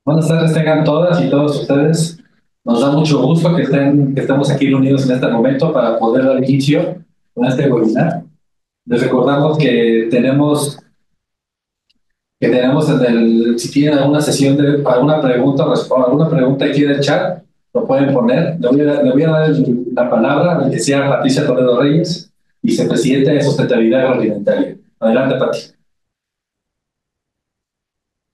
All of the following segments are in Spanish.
Buenas tardes, tengan todas y todos ustedes. Nos da mucho gusto que estemos aquí reunidos en este momento para poder dar inicio con este webinar. Les recordamos que tenemos si tienen alguna sesión de alguna pregunta o alguna pregunta aquí en el chat, lo pueden poner. Le voy a dar la palabra a la licenciada Patricia Toledo Reyes, vicepresidenta de Sustentabilidad Agroalimentaria. Adelante, Pati.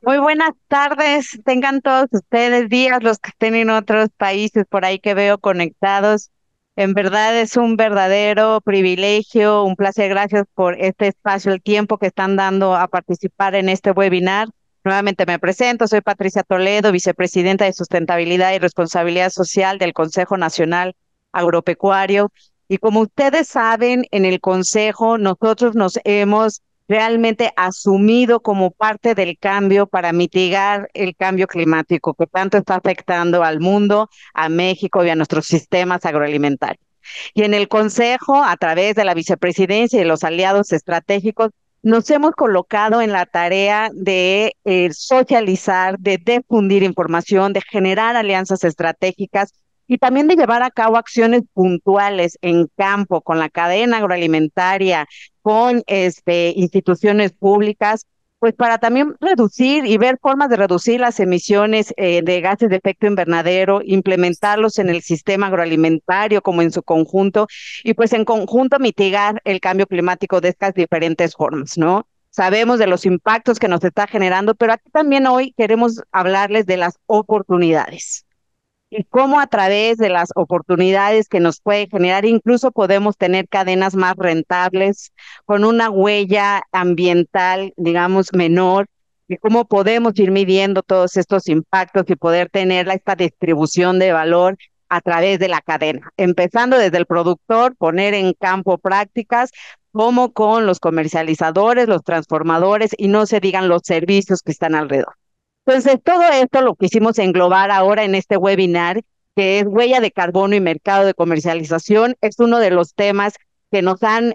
Muy buenas tardes, tengan todos ustedes días, los que estén en otros países por ahí que veo conectados. En verdad es un verdadero privilegio, un placer. Gracias por este espacio, el tiempo que están dando a participar en este webinar. Nuevamente me presento, soy Patricia Toledo, vicepresidenta de Sustentabilidad y Responsabilidad Social del Consejo Nacional Agropecuario. Y como ustedes saben, en el Consejo nosotros nos hemos realmente asumido como parte del cambio para mitigar el cambio climático que tanto está afectando al mundo, a México y a nuestros sistemas agroalimentarios. Y en el Consejo, a través de la vicepresidencia y los aliados estratégicos, nos hemos colocado en la tarea de socializar, de difundir información, de generar alianzas estratégicas y también de llevar a cabo acciones puntuales en campo con la cadena agroalimentaria, con instituciones públicas, pues para también reducir y ver formas de reducir las emisiones de gases de efecto invernadero, implementarlos en el sistema agroalimentario como en su conjunto, y pues en conjunto mitigar el cambio climático de estas diferentes formas, ¿no? Sabemos de los impactos que nos está generando, pero aquí también hoy queremos hablarles de las oportunidades y cómo a través de las oportunidades que nos puede generar, incluso podemos tener cadenas más rentables, con una huella ambiental, digamos, menor, y cómo podemos ir midiendo todos estos impactos y poder tener esta distribución de valor a través de la cadena, empezando desde el productor, poner en campo prácticas como con los comercializadores, los transformadores y no se digan los servicios que están alrededor. Entonces, todo esto lo quisimos englobar ahora en este webinar, que es huella de carbono y mercado de comercialización. Es uno de los temas que nos han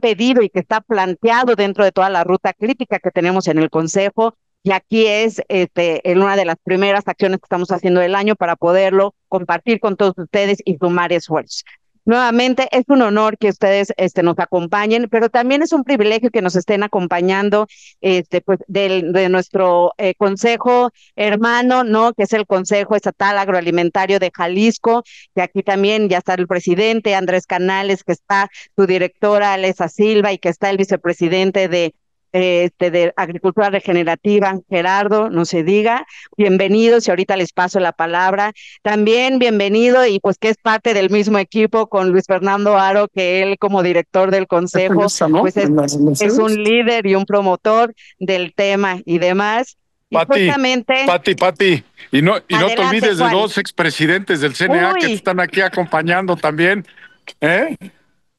pedido y que está planteado dentro de toda la ruta crítica que tenemos en el Consejo. Y aquí es en una de las primeras acciones que estamos haciendo del año para poderlo compartir con todos ustedes y sumar esfuerzos. Nuevamente, es un honor que ustedes nos acompañen, pero también es un privilegio que nos estén acompañando pues de nuestro consejo hermano, ¿no? Que es el Consejo Estatal Agroalimentario de Jalisco, que aquí también ya está el presidente Andrés Canales, que está su directora Alesa Silva y que está el vicepresidente de Agricultura Regenerativa, Gerardo, no se diga. Bienvenidos y ahorita les paso la palabra. También bienvenido y pues que es parte del mismo equipo con Luis Fernando Aro, que él como director del consejo, pues es un líder y un promotor del tema y demás. Y Pati, justamente, Pati, y no te adelante, olvides de Juan. dos expresidentes del CNA que te Uy, están aquí acompañando también, ¿eh?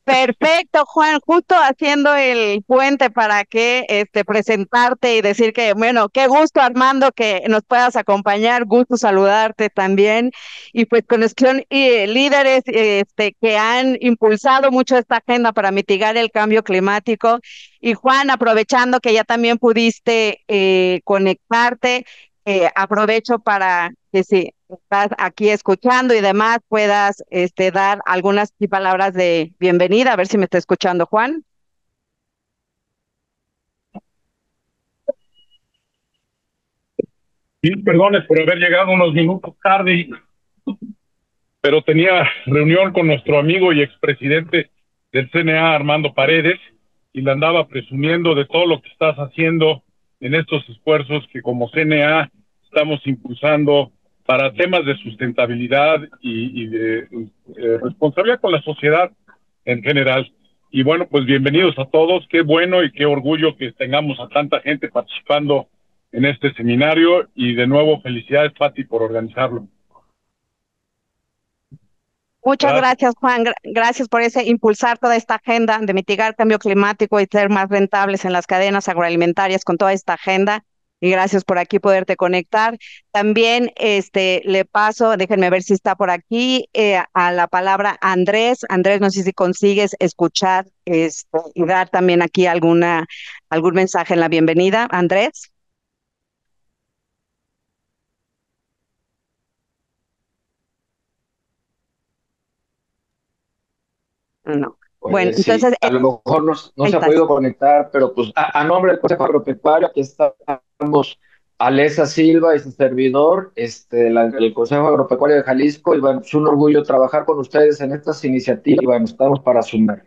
perfecto, Juan, justo haciendo el puente para que presentarte y decir que, bueno, qué gusto, Armando, que nos puedas acompañar, gusto saludarte también. Y pues conexión y líderes que han impulsado mucho esta agenda para mitigar el cambio climático. Y Juan, aprovechando que ya también pudiste conectarte, aprovecho para que si estás aquí escuchando y demás, puedas dar algunas palabras de bienvenida, a ver si me está escuchando Juan. Sí, perdones por haber llegado unos minutos tarde, pero tenía reunión con nuestro amigo y expresidente del CNA, Armando Paredes, y le andaba presumiendo de todo lo que estás haciendo en estos esfuerzos que como CNA estamos impulsando para temas de sustentabilidad y de responsabilidad con la sociedad en general. Y bueno, pues bienvenidos a todos, qué bueno y qué orgullo que tengamos a tanta gente participando en este seminario y de nuevo felicidades, Pati, por organizarlo. Muchas Gracias. gracias, Juan. Gracias por ese impulsar toda esta agenda de mitigar cambio climático y ser más rentables en las cadenas agroalimentarias con toda esta agenda. Y gracias por aquí poderte conectar. También le paso, déjenme ver si está por aquí, a la palabra Andrés. Andrés, no sé si consigues escuchar y dar también aquí algún mensaje en la bienvenida. Andrés. No. Bueno, Pues sí, entonces, a lo mejor no ahí se ha estás. podido conectar, pero pues a nombre del Consejo Agropecuario, aquí estamos Alesa Silva y su servidor, el Consejo Agropecuario de Jalisco, y bueno, es un orgullo trabajar con ustedes en estas iniciativas, y bueno, estamos para sumar.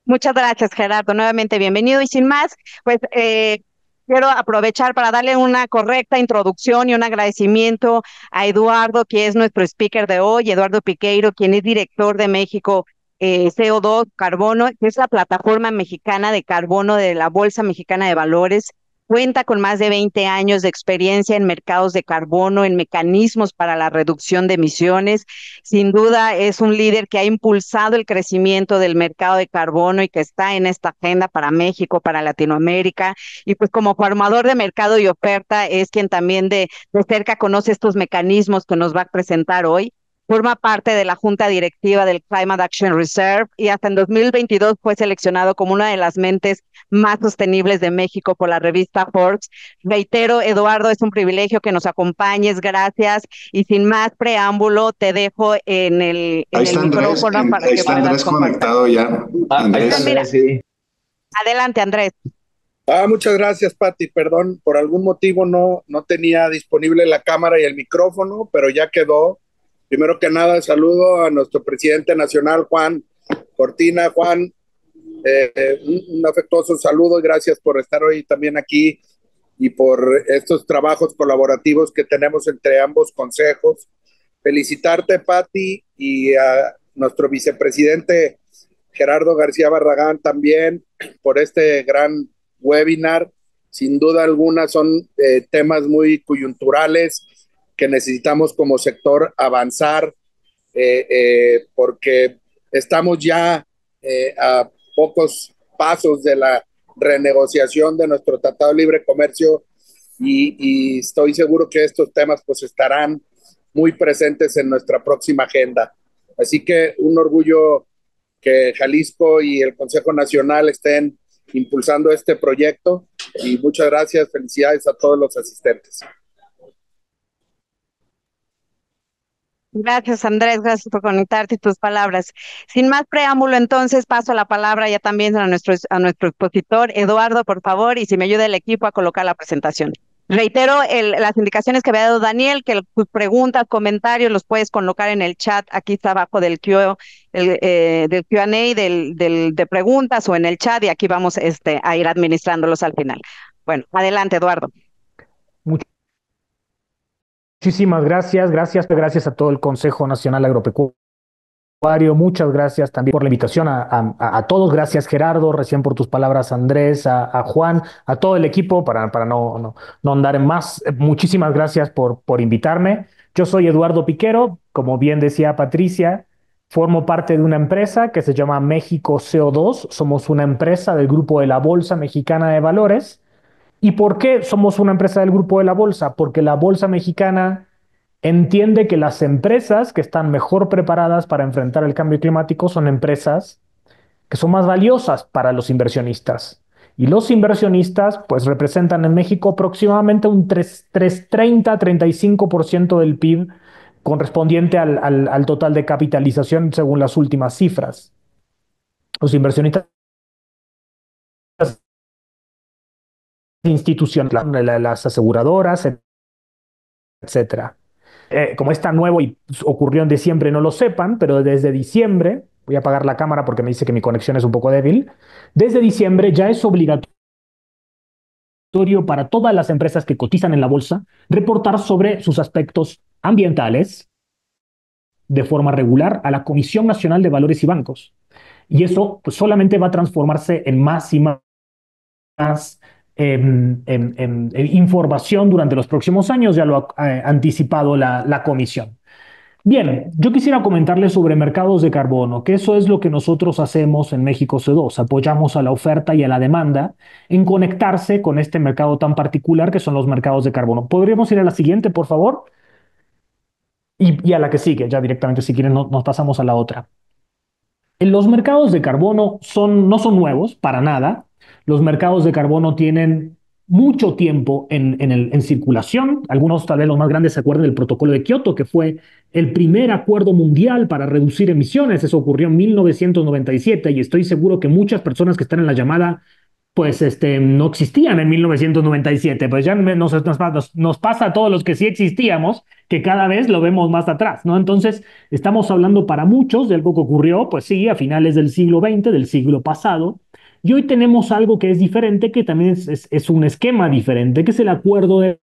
Muchas gracias, Gerardo. Nuevamente bienvenido. Y sin más, pues quiero aprovechar para darle una correcta introducción y un agradecimiento a Eduardo, que es nuestro speaker de hoy, Eduardo Piqueiro, quien es director de México CO2 Carbono, que es la plataforma mexicana de carbono de la Bolsa Mexicana de Valores. Cuenta con más de 20 años de experiencia en mercados de carbono, en mecanismos para la reducción de emisiones. Sin duda es un líder que ha impulsado el crecimiento del mercado de carbono y que está en esta agenda para México, para Latinoamérica. Y pues como formador de mercado y oferta es quien también de cerca conoce estos mecanismos que nos va a presentar hoy. Forma parte de la junta directiva del Climate Action Reserve y hasta en 2022 fue seleccionado como una de las mentes más sostenibles de México por la revista Forbes. Reitero, Eduardo, es un privilegio que nos acompañes, gracias. Y sin más preámbulo, te dejo Ahí en el está Andrés, micrófono para ahí que está puedas Andrés compartir. conectado ya. Ahí está Ah, mira, Andrés. Andrés, sí. adelante, Andrés. Muchas gracias, Pati. Perdón, por algún motivo no tenía disponible la cámara y el micrófono, pero ya quedó. Primero que nada, saludo a nuestro presidente nacional, Juan Cortina. Juan, un afectuoso saludo y gracias por estar hoy también aquí y por estos trabajos colaborativos que tenemos entre ambos consejos. Felicitarte, Pati, y a nuestro vicepresidente Gerardo García Barragán también por este gran webinar. Sin duda alguna son temas muy coyunturales que necesitamos como sector avanzar porque estamos ya a pocos pasos de la renegociación de nuestro Tratado de Libre Comercio y estoy seguro que estos temas pues estarán muy presentes en nuestra próxima agenda. Así que un orgullo que Jalisco y el Consejo Nacional estén impulsando este proyecto y muchas gracias, felicidades a todos los asistentes. Gracias, Andrés, gracias por conectarte y tus palabras. Sin más preámbulo, entonces paso la palabra ya también a nuestro expositor, Eduardo, por favor, y si me ayuda el equipo a colocar la presentación. Reitero las indicaciones que había dado Daniel, que tus preguntas, comentarios los puedes colocar en el chat, aquí está abajo del del Q&A, de preguntas o en el chat, y aquí vamos a ir administrándolos al final. Bueno, adelante, Eduardo. Muchísimas gracias a todo el Consejo Nacional Agropecuario. Muchas gracias también por la invitación a todos. Gracias, Gerardo, recién por tus palabras, Andrés, a Juan, a todo el equipo, para no andar en más. Muchísimas gracias por invitarme. Yo soy Eduardo Piquero, como bien decía Patricia, formo parte de una empresa que se llama México CO2. Somos una empresa del grupo de la Bolsa Mexicana de Valores. ¿Y por qué somos una empresa del grupo de la Bolsa? Porque la Bolsa Mexicana entiende que las empresas que están mejor preparadas para enfrentar el cambio climático son empresas que son más valiosas para los inversionistas. Y los inversionistas pues representan en México aproximadamente un 35% del PIB correspondiente al total de capitalización según las últimas cifras. Los inversionistas institucionales, las aseguradoras, etcétera. Como es tan nuevo y ocurrió en diciembre, no lo sepan, pero desde diciembre, voy a apagar la cámara porque me dice que mi conexión es un poco débil, desde diciembre ya es obligatorio para todas las empresas que cotizan en la bolsa reportar sobre sus aspectos ambientales de forma regular a la Comisión Nacional de Valores y Bancos. Y eso pues, solamente va a transformarse en más y más información durante los próximos años, ya lo ha anticipado la comisión. Bien, yo quisiera comentarles sobre mercados de carbono, que eso es lo que nosotros hacemos en México C2. Apoyamos a la oferta y a la demanda en conectarse con este mercado tan particular que son los mercados de carbono. ¿Podríamos ir a la siguiente, por favor? Y a la que sigue, ya directamente, si quieren, nos pasamos a la otra. Los mercados de carbono no son nuevos, para nada. Los mercados de carbono tienen mucho tiempo en circulación. Algunos, tal vez los más grandes, se acuerdan del Protocolo de Kioto, que fue el primer acuerdo mundial para reducir emisiones. Eso ocurrió en 1997 y estoy seguro que muchas personas que están en la llamada pues no existían en 1997, pues ya nos pasa a todos los que sí existíamos, que cada vez lo vemos más atrás, ¿no? Entonces, estamos hablando para muchos de algo que ocurrió, pues sí, a finales del siglo XX, del siglo pasado, y hoy tenemos algo que es diferente, que también es un esquema diferente, que es el Acuerdo de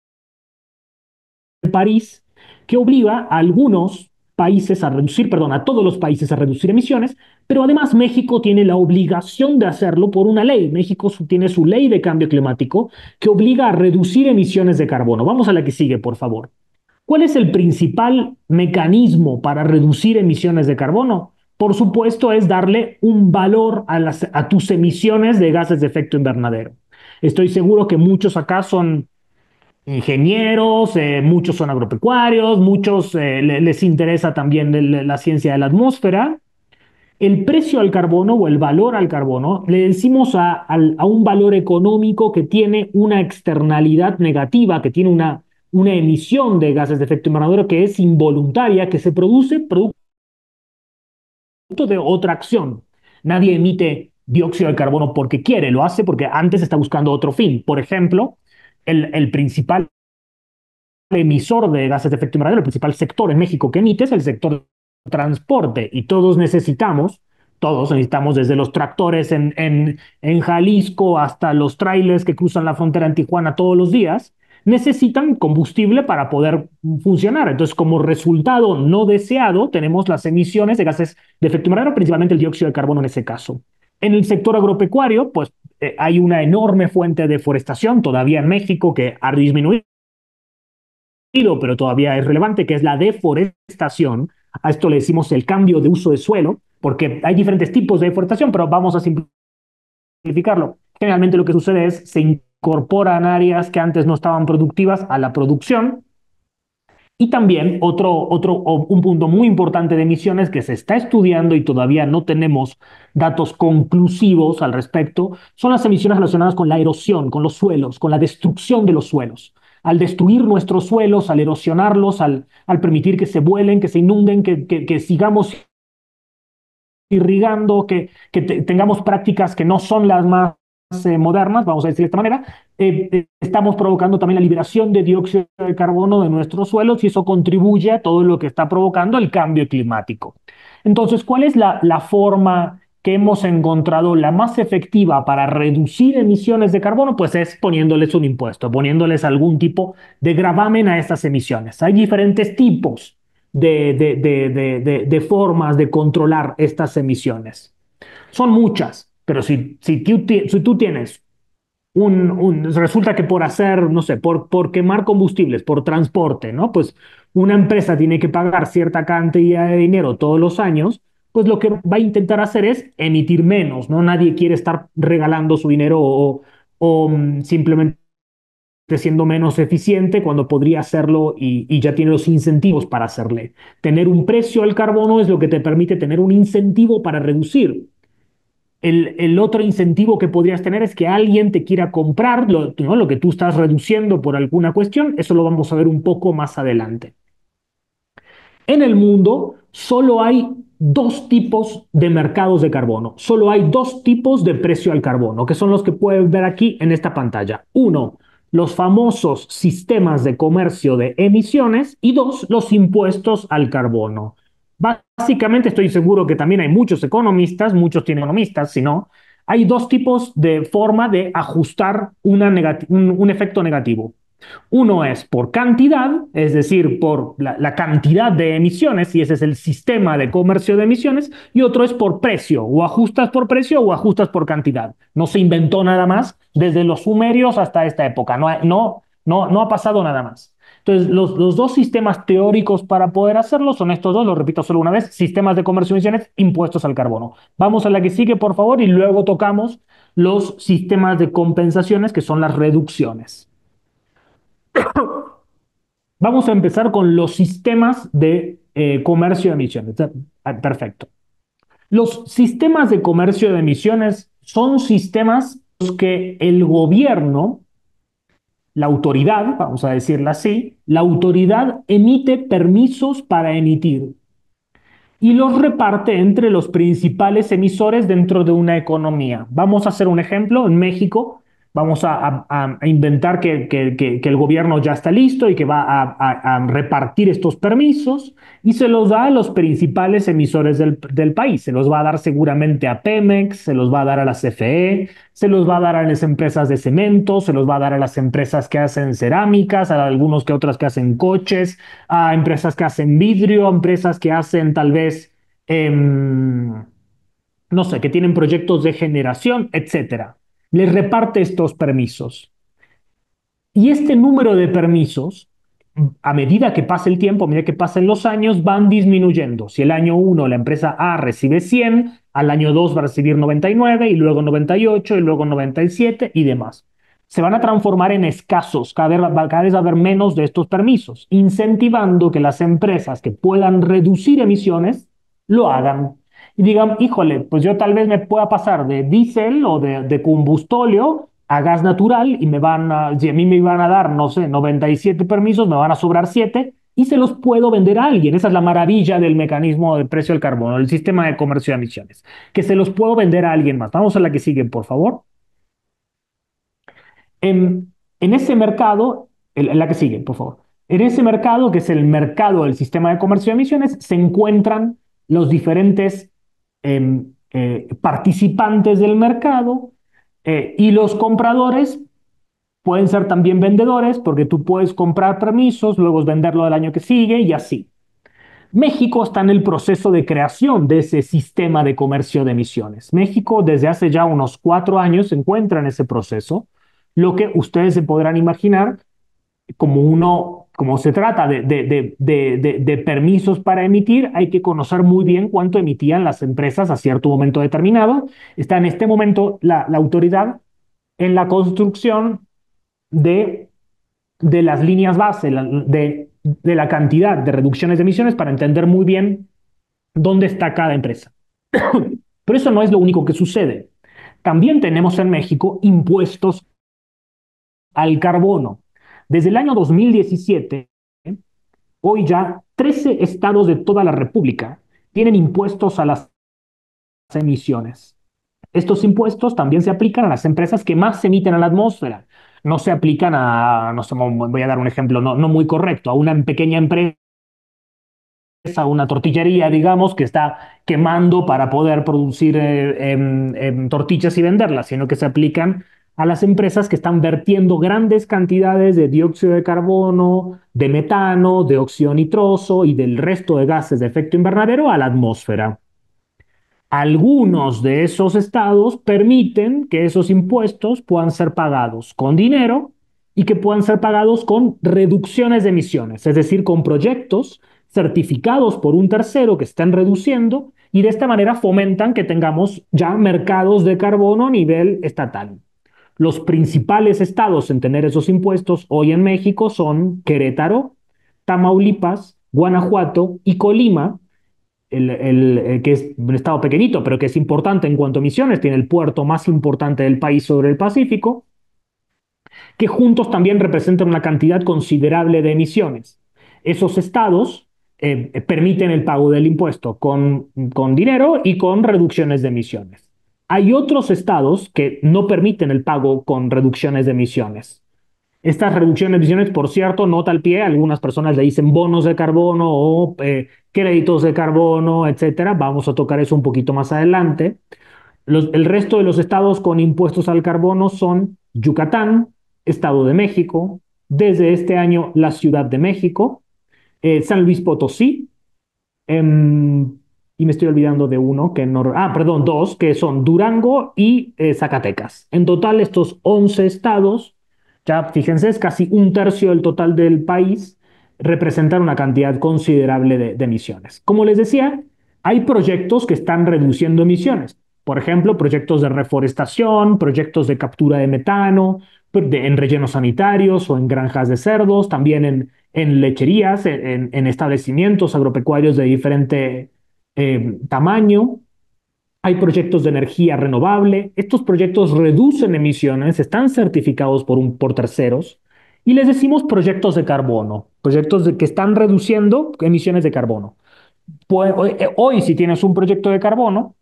París, que obliga a algunos países a reducir, perdón, a todos los países a reducir emisiones, pero además México tiene la obligación de hacerlo por una ley. México tiene su ley de cambio climático que obliga a reducir emisiones de carbono. Vamos a la que sigue, por favor. ¿Cuál es el principal mecanismo para reducir emisiones de carbono? Por supuesto, es darle un valor a tus emisiones de gases de efecto invernadero. Estoy seguro que muchos acá son ingenieros, muchos son agropecuarios, muchos les interesa también la ciencia de la atmósfera. El precio al carbono o el valor al carbono le decimos a un valor económico que tiene una externalidad negativa, que tiene una emisión de gases de efecto invernadero que es involuntaria, que se produce producto de otra acción. Nadie emite dióxido de carbono porque quiere, lo hace porque antes está buscando otro fin. Por ejemplo, el principal emisor de gases de efecto invernadero, el principal sector en México que emite es el sector transporte y todos necesitamos desde los tractores en Jalisco hasta los trailers que cruzan la frontera en Tijuana todos los días, necesitan combustible para poder funcionar. Entonces, como resultado no deseado, tenemos las emisiones de gases de efecto invernadero, principalmente el dióxido de carbono en ese caso. En el sector agropecuario, pues hay una enorme fuente de deforestación todavía en México que ha disminuido, pero todavía es relevante, que es la deforestación. A esto le decimos el cambio de uso de suelo, porque hay diferentes tipos de deforestación, pero vamos a simplificarlo. Generalmente lo que sucede es se incorporan áreas que antes no estaban productivas a la producción. Y también un punto muy importante de emisiones que se está estudiando y todavía no tenemos datos conclusivos al respecto, son las emisiones relacionadas con la erosión, con los suelos, con la destrucción de los suelos. Al destruir nuestros suelos, al erosionarlos, al permitir que se vuelen, que se inunden, que sigamos irrigando, que tengamos prácticas que no son las más modernas, vamos a decir de esta manera, estamos provocando también la liberación de dióxido de carbono de nuestros suelos y eso contribuye a todo lo que está provocando el cambio climático. Entonces, ¿cuál es la forma que hemos encontrado la más efectiva para reducir emisiones de carbono? Pues es poniéndoles un impuesto, poniéndoles algún tipo de gravamen a estas emisiones. Hay diferentes tipos de formas de controlar estas emisiones. Son muchas, pero si tú tienes resulta que por hacer, no sé, por quemar combustibles, por transporte, ¿no? Pues una empresa tiene que pagar cierta cantidad de dinero todos los años, pues lo que va a intentar hacer es emitir menos, ¿no? Nadie quiere estar regalando su dinero o simplemente siendo menos eficiente cuando podría hacerlo y ya tiene los incentivos para hacerle. Tener un precio al carbono es lo que te permite tener un incentivo para reducir. El otro incentivo que podrías tener es que alguien te quiera comprar ¿no? Lo que tú estás reduciendo por alguna cuestión. Eso lo vamos a ver un poco más adelante. En el mundo solo hay dos tipos de mercados de carbono. Solo hay dos tipos de precio al carbono, que son los que pueden ver aquí en esta pantalla. Uno, los famosos sistemas de comercio de emisiones y dos, los impuestos al carbono. Básicamente estoy seguro que también hay muchos economistas, muchos tienen economistas, si no, hay dos tipos de forma de ajustar un efecto negativo. Uno es por cantidad, es decir, por la cantidad de emisiones, y ese es el sistema de comercio de emisiones, y otro es por precio, o ajustas por precio o ajustas por cantidad. No se inventó nada más desde los sumerios hasta esta época, no ha pasado nada más. Entonces, los dos sistemas teóricos para poder hacerlo son estos dos, lo repito solo una vez: sistemas de comercio de emisiones, impuestos al carbono. Vamos a la que sigue, por favor, y luego tocamos los sistemas de compensaciones, que son las reducciones. Vamos a empezar con los sistemas de comercio de emisiones. Perfecto. Los sistemas de comercio de emisiones son sistemas que el gobierno la autoridad, vamos a decirla así, la autoridad emite permisos para emitir y los reparte entre los principales emisores dentro de una economía. Vamos a hacer un ejemplo. En México vamos a inventar que el gobierno ya está listo y que va a repartir estos permisos y se los da a los principales emisores del país. Se los va a dar seguramente a Pemex, se los va a dar a la CFE, se los va a dar a las empresas de cemento, se los va a dar a las empresas que hacen cerámicas, a algunos que otras que hacen coches, a empresas que hacen vidrio, a empresas que hacen tal vez, no sé, que tienen proyectos de generación, etcétera. Les reparte estos permisos. Y este número de permisos, a medida que pasa el tiempo, a medida que pasen los años, van disminuyendo. Si el año 1 la empresa A recibe 100, al año 2 va a recibir 99 y luego 98 y luego 97 y demás. Se van a transformar en escasos, cada vez va a haber menos de estos permisos, incentivando que las empresas que puedan reducir emisiones lo hagan. Y digan, híjole, pues yo tal vez me pueda pasar de diésel o de combustóleo a gas natural y si a mí me iban a dar, no sé, 97 permisos, me van a sobrar 7 y se los puedo vender a alguien. Esa es la maravilla del mecanismo del precio del carbono, el sistema de comercio de emisiones, que se los puedo vender a alguien más. Vamos a la que sigue, por favor. En ese mercado, en la que sigue, por favor. En ese mercado, que es el mercado del sistema de comercio de emisiones, se encuentran los diferentes participantes del mercado y los compradores pueden ser también vendedores porque tú puedes comprar permisos, luego venderlo el año que sigue y así. México está en el proceso de creación de ese sistema de comercio de emisiones. México desde hace ya unos 4 años se encuentra en ese proceso, lo que ustedes se podrán imaginar como se trata de permisos para emitir, hay que conocer muy bien cuánto emitían las empresas a cierto momento determinado. Está en este momento la autoridad en la construcción de las líneas base, de la cantidad de reducciones de emisiones para entender muy bien dónde está cada empresa. Pero eso no es lo único que sucede. También tenemos en México impuestos al carbono. Desde el año 2017, hoy ya 13 estados de toda la República tienen impuestos a las emisiones. Estos impuestos también se aplican a las empresas que más emiten a la atmósfera. No se aplican no sé, voy a dar un ejemplo no muy correcto, a una pequeña empresa, una tortillería, digamos, que está quemando para poder producir tortillas y venderlas, sino que se aplican a las empresas que están vertiendo grandes cantidades de dióxido de carbono, de metano, de óxido nitroso y del resto de gases de efecto invernadero a la atmósfera. Algunos de esos estados permiten que esos impuestos puedan ser pagados con dinero y que puedan ser pagados con reducciones de emisiones, es decir, con proyectos certificados por un tercero que están reduciendo y de esta manera fomentan que tengamos ya mercados de carbono a nivel estatal. Los principales estados en tener esos impuestos hoy en México son Querétaro, Tamaulipas, Guanajuato y Colima, que es un estado pequeñito, pero que es importante en cuanto a emisiones, tiene el puerto más importante del país sobre el Pacífico, que juntos también representan una cantidad considerable de emisiones. Esos estados permiten el pago del impuesto con dinero y con reducciones de emisiones. Hay otros estados que no permiten el pago con reducciones de emisiones. Estas reducciones de emisiones, por cierto, nota al pie, algunas personas le dicen bonos de carbono o créditos de carbono, etcétera. Vamos a tocar eso un poquito más adelante. El resto de los estados con impuestos al carbono son Yucatán, Estado de México, desde este año la Ciudad de México, San Luis Potosí, y me estoy olvidando de uno que no. Perdón, dos, que son Durango y Zacatecas. En total, estos 11 estados, ya fíjense, es casi un tercio del total del país, representan una cantidad considerable de emisiones. Como les decía, hay proyectos que están reduciendo emisiones. Por ejemplo, proyectos de reforestación, proyectos de captura de metano, en rellenos sanitarios o en granjas de cerdos, también en lecherías, en establecimientos agropecuarios de diferente tamaño. Hay proyectos de energía renovable. Estos proyectos reducen emisiones, están certificados por terceros y les decimos proyectos de carbono, que están reduciendo emisiones de carbono. Pues, hoy, si tienes un proyecto de carbono,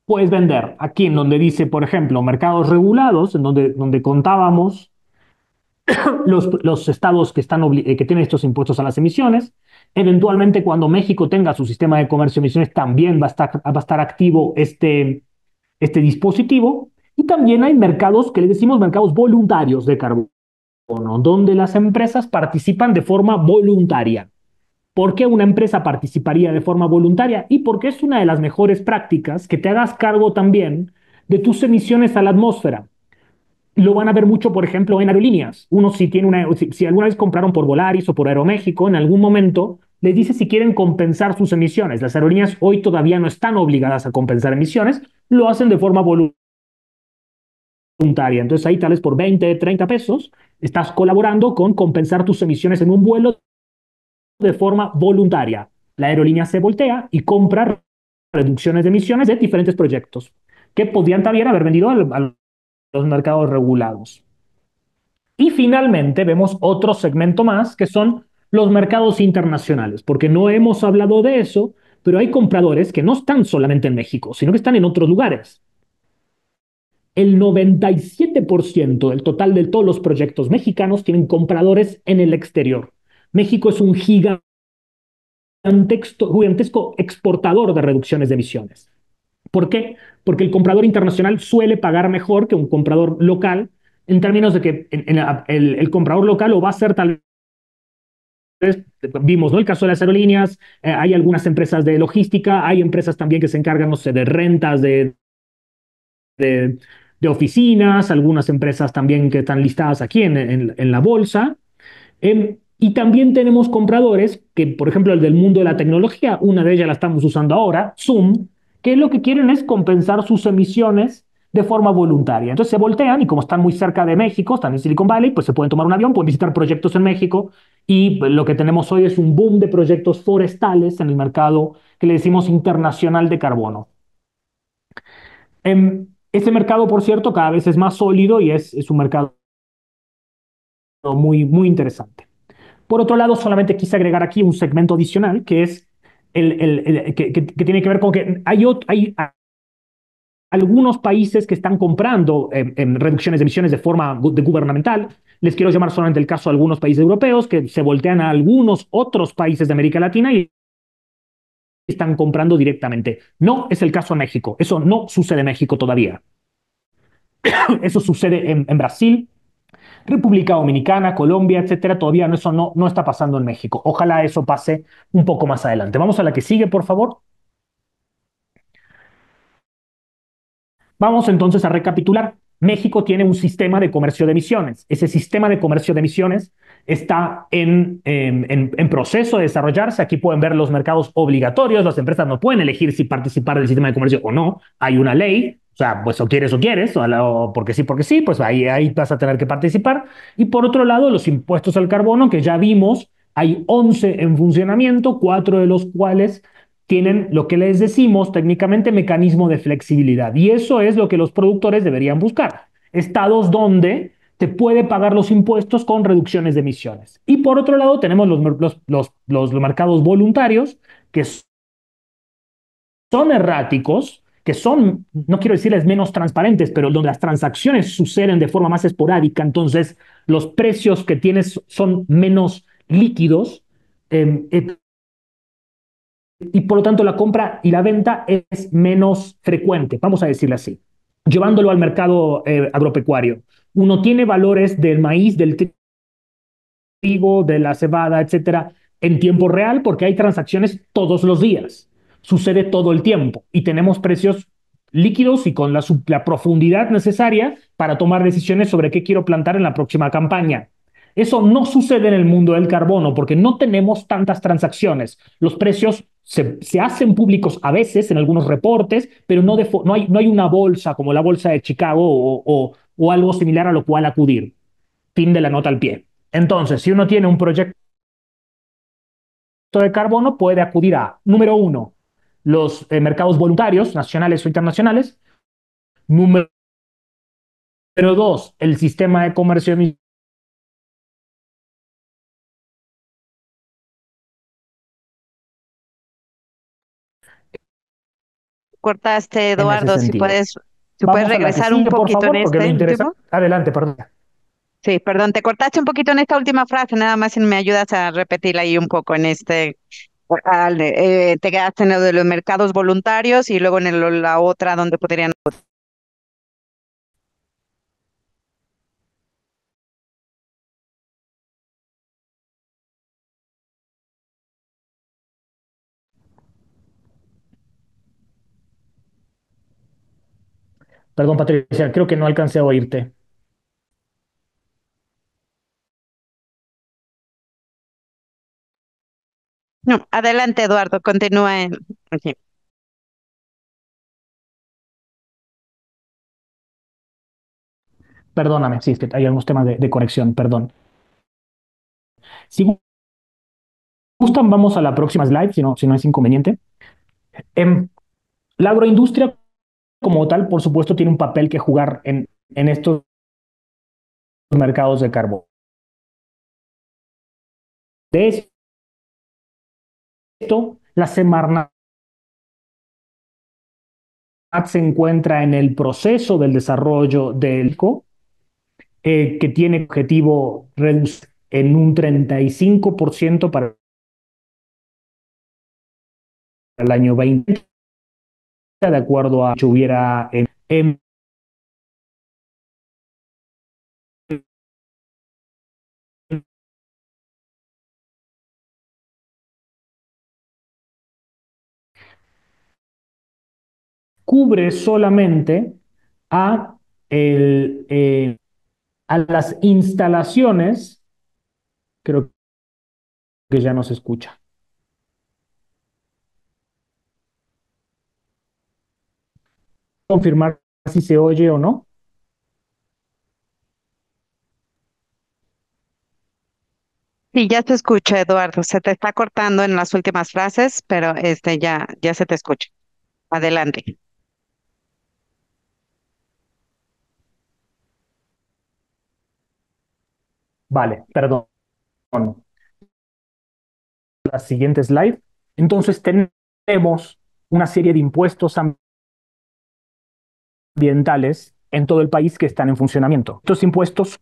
puedes vender aquí en donde dice, por ejemplo, mercados regulados, en donde contábamos los estados que tienen estos impuestos a las emisiones. Eventualmente, cuando México tenga su sistema de comercio de emisiones, también va a estar activo este dispositivo. Y también hay mercados que le decimos mercados voluntarios de carbono, donde las empresas participan de forma voluntaria. ¿Por qué una empresa participaría de forma voluntaria? Y porque es una de las mejores prácticas que te hagas cargo también de tus emisiones a la atmósfera. Lo van a ver mucho, por ejemplo, en aerolíneas. Uno si alguna vez compraron por Volaris o por Aeroméxico, en algún momento les dice si quieren compensar sus emisiones. Las aerolíneas hoy todavía no están obligadas a compensar emisiones, lo hacen de forma voluntaria. Entonces ahí tal vez por 20, 30 pesos estás colaborando con compensar tus emisiones en un vuelo de forma voluntaria. La aerolínea se voltea y compra reducciones de emisiones de diferentes proyectos que podrían también haber vendido a los mercados regulados. Y finalmente vemos otro segmento más que son los mercados internacionales, porque no hemos hablado de eso, pero hay compradores que no están solamente en México, sino que están en otros lugares. El 97% del total de todos los proyectos mexicanos tienen compradores en el exterior. México es un gigantesco exportador de reducciones de emisiones. ¿Por qué? Porque el comprador internacional suele pagar mejor que un comprador local, en términos de que el comprador local lo va a hacer tal vez, vimos, ¿no? El caso de las aerolíneas, hay algunas empresas de logística, hay empresas también que se encargan, no sé, de rentas de, de oficinas, algunas empresas también que están listadas aquí en la bolsa. Y también tenemos compradores que, por ejemplo, el del mundo de la tecnología, una de ellas la estamos usando ahora, Zoom, que lo que quieren es compensar sus emisiones de forma voluntaria. Entonces se voltean y como están muy cerca de México, están en Silicon Valley, pues se pueden tomar un avión, pueden visitar proyectos en México y lo que tenemos hoy es un boom de proyectos forestales en el mercado que le decimos internacional de carbono. Este mercado, por cierto, cada vez es más sólido y es un mercado muy, muy interesante. Por otro lado, solamente quise agregar aquí un segmento adicional que es que tiene que ver con que hay algunos países que están comprando reducciones de emisiones de forma gubernamental. Les quiero llamar solamente el caso de algunos países europeos que se voltean a algunos otros países de América Latina y están comprando directamente. No es el caso de México. Eso no sucede en México todavía. Eso sucede en Brasil, República Dominicana, Colombia, etcétera. Todavía eso no está pasando en México. Ojalá eso pase un poco más adelante. Vamos a la que sigue, por favor. Vamos entonces a recapitular. México tiene un sistema de comercio de emisiones. Ese sistema de comercio de emisiones está en proceso de desarrollarse. Aquí pueden ver los mercados obligatorios. Las empresas no pueden elegir si participar del sistema de comercio o no. Hay una ley. O sea, pues o quieres, o porque sí, pues ahí vas a tener que participar. Y por otro lado, los impuestos al carbono, que ya vimos, hay 11 en funcionamiento, 4 de los cuales tienen lo que les decimos técnicamente mecanismo de flexibilidad. Y eso es lo que los productores deberían buscar. Estados donde te puede pagar los impuestos con reducciones de emisiones. Y por otro lado tenemos los mercados voluntarios, que son erráticos, que son, no quiero decirles menos transparentes, pero donde las transacciones suceden de forma más esporádica, entonces los precios que tienes son menos líquidos. Y por lo tanto la compra y la venta es menos frecuente, vamos a decirlo así. Llevándolo al mercado agropecuario, uno tiene valores del maíz, del trigo, de la cebada, etcétera, en tiempo real porque hay transacciones todos los días. Sucede todo el tiempo y tenemos precios líquidos y con la profundidad necesaria para tomar decisiones sobre qué quiero plantar en la próxima campaña. Eso no sucede en el mundo del carbono porque no tenemos tantas transacciones. Los precios se hacen públicos a veces en algunos reportes, pero no hay una bolsa como la bolsa de Chicago o algo similar a lo cual acudir. Fin de la nota al pie. Entonces, si uno tiene un proyecto de carbono, puede acudir a, número uno, los mercados voluntarios, nacionales o internacionales. Número dos, el sistema de comercio de cortaste, en ese Eduardo. sentido. Si puedes Vamos a la que regresar un sigue, por poquito en favor, porque me este interesa. último. Adelante, perdón. Sí, perdón, te cortaste un poquito en esta última frase, nada más si me ayudas a repetirla ahí un poco en te quedaste en lo de los mercados voluntarios y luego en la otra donde podrían. Perdón, Patricia, creo que no alcancé a oírte. No, adelante, Eduardo, continúa aquí. Perdóname, sí, es que hay algunos temas de conexión, perdón. Si gustan, vamos a la próxima slide, si no es inconveniente. La agroindustria como tal, por supuesto, tiene un papel que jugar en estos mercados de carbón. De esto, la Semarnat se encuentra en el proceso del desarrollo del ICO, que tiene objetivo reducir en un 35% para el año 20, de acuerdo a que hubiera cubre solamente a, a las instalaciones, creo que ya no se escucha. Confirmar si se oye o no. Sí, ya te escucho, Eduardo. Se te está cortando en las últimas frases, pero ya se te escucha. Adelante. Vale, perdón. La siguiente slide. Entonces tenemos una serie de impuestos ambientales en todo el país que están en funcionamiento. Estos impuestos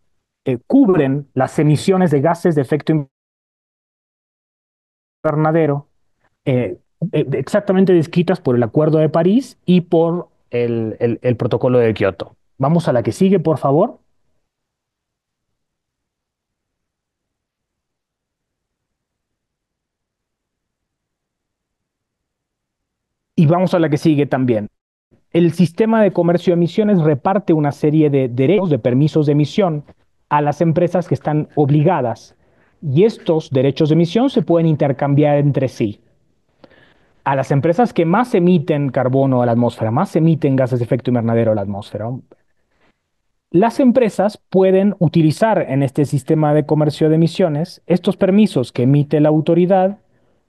cubren las emisiones de gases de efecto invernadero exactamente descritas por el Acuerdo de París y por el Protocolo de Kioto. Vamos a la que sigue, por favor. Y vamos a la que sigue también. El sistema de comercio de emisiones reparte una serie de derechos, de permisos de emisión a las empresas que están obligadas. Y estos derechos de emisión se pueden intercambiar entre sí. A las empresas que más emiten carbono a la atmósfera, más emiten gases de efecto invernadero a la atmósfera, las empresas pueden utilizar en este sistema de comercio de emisiones estos permisos que emite la autoridad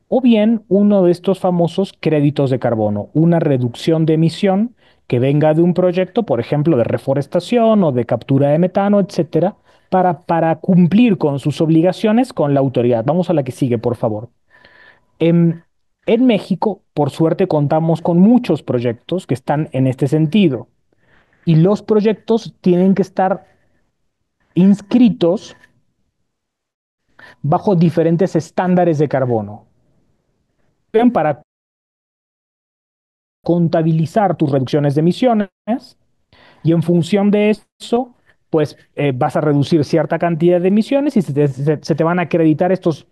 o bien uno de estos famosos créditos de carbono, una reducción de emisión que venga de un proyecto, por ejemplo, de reforestación o de captura de metano, etcétera, para cumplir con sus obligaciones con la autoridad. Vamos a la que sigue, por favor. En México, por suerte, contamos con muchos proyectos que están en este sentido y los proyectos tienen que estar inscritos bajo diferentes estándares de carbono para contabilizar tus reducciones de emisiones y en función de eso, pues vas a reducir cierta cantidad de emisiones y se te van a acreditar estos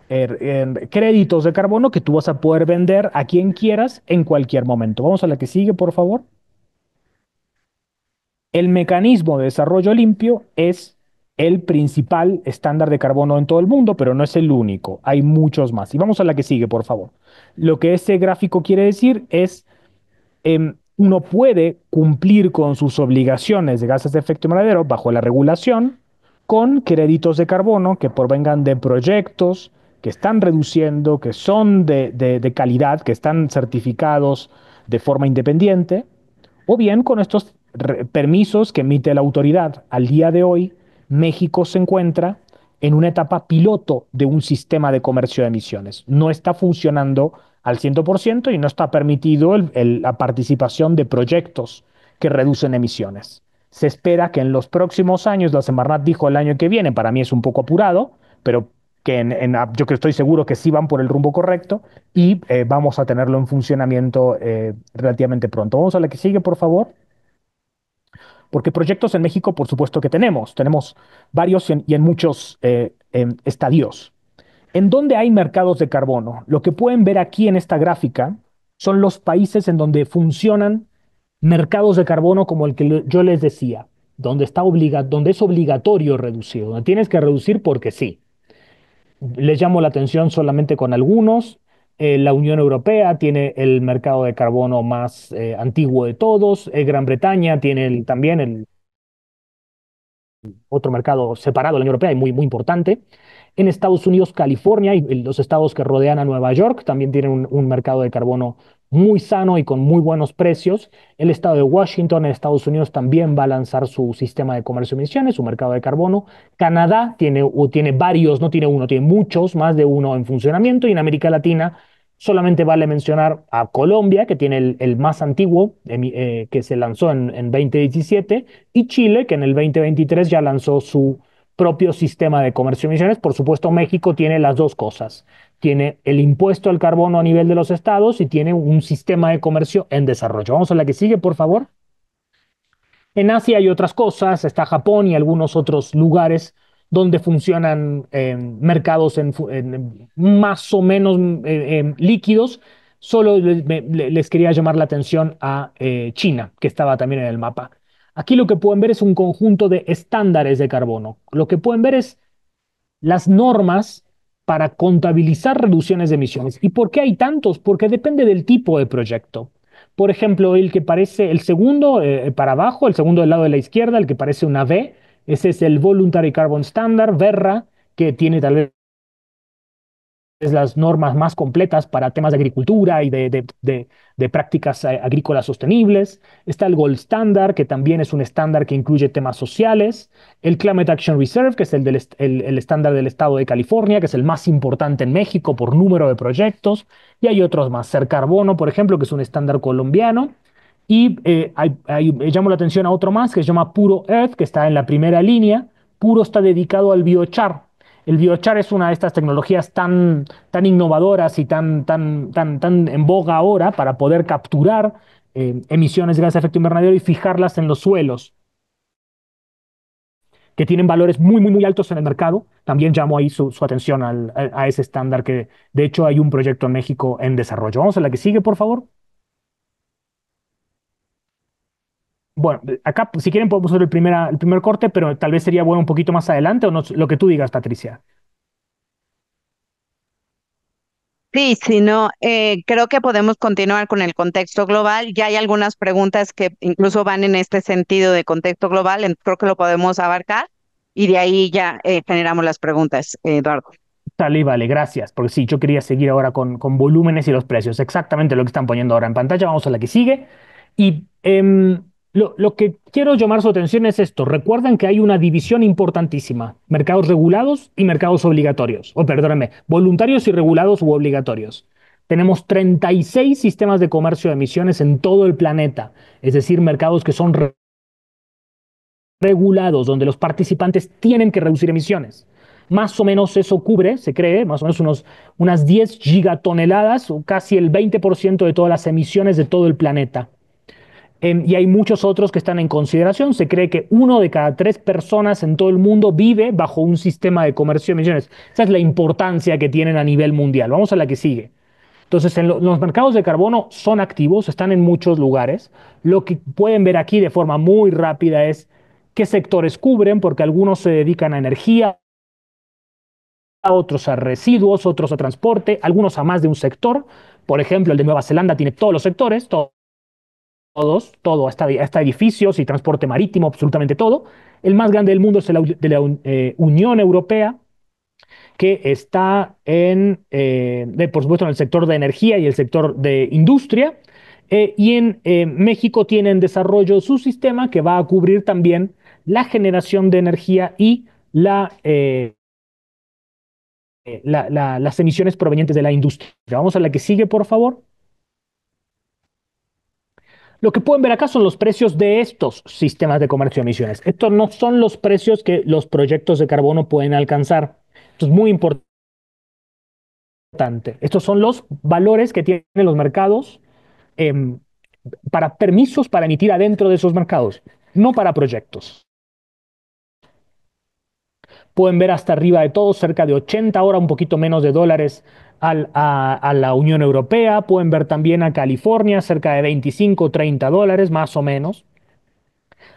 créditos de carbono que tú vas a poder vender a quien quieras en cualquier momento. Vamos a la que sigue, por favor. El mecanismo de desarrollo limpio es el principal estándar de carbono en todo el mundo, pero no es el único. Hay muchos más. Y vamos a la que sigue, por favor. Lo que este gráfico quiere decir es uno puede cumplir con sus obligaciones de gases de efecto invernadero bajo la regulación con créditos de carbono que provengan de proyectos que están reduciendo, que son de calidad, que están certificados de forma independiente, o bien con estos permisos que emite la autoridad. Al día de hoy, México se encuentra en una etapa piloto de un sistema de comercio de emisiones. No está funcionando al 100% y no está permitido la participación de proyectos que reducen emisiones. Se espera que en los próximos años, la Semarnat dijo el año que viene, para mí es un poco apurado, pero que yo que estoy seguro que sí van por el rumbo correcto y vamos a tenerlo en funcionamiento relativamente pronto. Vamos a la que sigue, por favor. Porque proyectos en México, por supuesto que tenemos varios y en muchos estadios. ¿En dónde hay mercados de carbono? Lo que pueden ver aquí en esta gráfica son los países en donde funcionan mercados de carbono como el que yo les decía, donde es obligatorio reducir, donde tienes que reducir porque sí. Les llamo la atención solamente con algunos. La Unión Europea tiene el mercado de carbono más antiguo de todos. Gran Bretaña tiene también el otro mercado separado de la Unión Europea y muy, muy importante. En Estados Unidos, California y los estados que rodean a Nueva York también tienen un mercado de carbono muy sano y con muy buenos precios. El estado de Washington en Estados Unidos también va a lanzar su sistema de comercio de emisiones, su mercado de carbono. Canadá tiene varios, no tiene uno, tiene muchos, más de uno en funcionamiento. Y en América Latina solamente vale mencionar a Colombia, que tiene el más antiguo, que se lanzó en 2017, y Chile, que en el 2023 ya lanzó su propio sistema de comercio de emisiones. Por supuesto, México tiene las dos cosas. Tiene el impuesto al carbono a nivel de los estados y tiene un sistema de comercio en desarrollo. Vamos a la que sigue, por favor. En Asia hay otras cosas, está Japón y algunos otros lugares donde funcionan mercados más o menos líquidos. Solo les quería llamar la atención a China, que estaba también en el mapa. Aquí lo que pueden ver es un conjunto de estándares de carbono. Lo que pueden ver es las normas para contabilizar reducciones de emisiones. ¿Y por qué hay tantos? Porque depende del tipo de proyecto. Por ejemplo, el que parece el segundo para abajo, el segundo del lado de la izquierda, el que parece una V, ese es el Voluntary Carbon Standard, VERRA, que tiene tal vez las normas más completas para temas de agricultura y de prácticas agrícolas sostenibles. Está el Gold Standard, que también es un estándar que incluye temas sociales. El Climate Action Reserve, que es el estándar del estado de California, que es el más importante en México por número de proyectos. Y hay otros más. Carbono, por ejemplo, que es un estándar colombiano. Y llamo la atención a otro más que se llama Puro Earth, que está en la primera línea. Puro está dedicado al biochar. El biochar es una de estas tecnologías tan innovadoras y tan en boga ahora para poder capturar emisiones de gases de efecto invernadero y fijarlas en los suelos, que tienen valores muy, muy, muy altos en el mercado. También llamo ahí su atención a ese estándar que, de hecho, hay un proyecto en México en desarrollo. Vamos a la que sigue, por favor. Bueno, acá, si quieren, podemos hacer el primer corte, pero tal vez sería bueno un poquito más adelante, o no, lo que tú digas, Patricia. Sí, si no, creo que podemos continuar con el contexto global. Ya hay algunas preguntas que incluso van en este sentido de contexto global, creo que lo podemos abarcar y de ahí ya generamos las preguntas, Eduardo. Dale, vale, gracias. Porque sí, yo quería seguir ahora con volúmenes y los precios. Exactamente lo que están poniendo ahora en pantalla. Vamos a la que sigue. Y lo que quiero llamar su atención es esto. Recuerden que hay una división importantísima. Mercados regulados y mercados obligatorios. O perdónenme, voluntarios y regulados u obligatorios. Tenemos 36 sistemas de comercio de emisiones en todo el planeta. Es decir, mercados que son regulados, donde los participantes tienen que reducir emisiones. Más o menos eso cubre, se cree, más o menos unas 10 gigatoneladas, o casi el 20% de todas las emisiones de todo el planeta. Y hay muchos otros que están en consideración. Se cree que 1 de cada 3 personas en todo el mundo vive bajo un sistema de comercio de emisiones. Esa es la importancia que tienen a nivel mundial. Vamos a la que sigue. Entonces, los mercados de carbono son activos, están en muchos lugares. Lo que pueden ver aquí de forma muy rápida es qué sectores cubren, porque algunos se dedican a energía, otros a residuos, otros a transporte, algunos a más de un sector. Por ejemplo, el de Nueva Zelanda tiene todos los sectores, todo, hasta edificios y transporte marítimo, absolutamente todo. El más grande del mundo es el de la Unión Europea, que está por supuesto, en el sector de energía y el sector de industria. Y en México tiene en desarrollo su sistema que va a cubrir también la generación de energía y la las emisiones provenientes de la industria. Vamos a la que sigue, por favor. Lo que pueden ver acá son los precios de estos sistemas de comercio de emisiones. Estos no son los precios que los proyectos de carbono pueden alcanzar. Esto es muy importante. Estos son los valores que tienen los mercados em, para permisos para emitir adentro de esos mercados, no para proyectos. Pueden ver hasta arriba de todo, cerca de 80, ahora un poquito menos de dólares a la Unión Europea. Pueden ver también a California, cerca de 25 o 30 dólares, más o menos.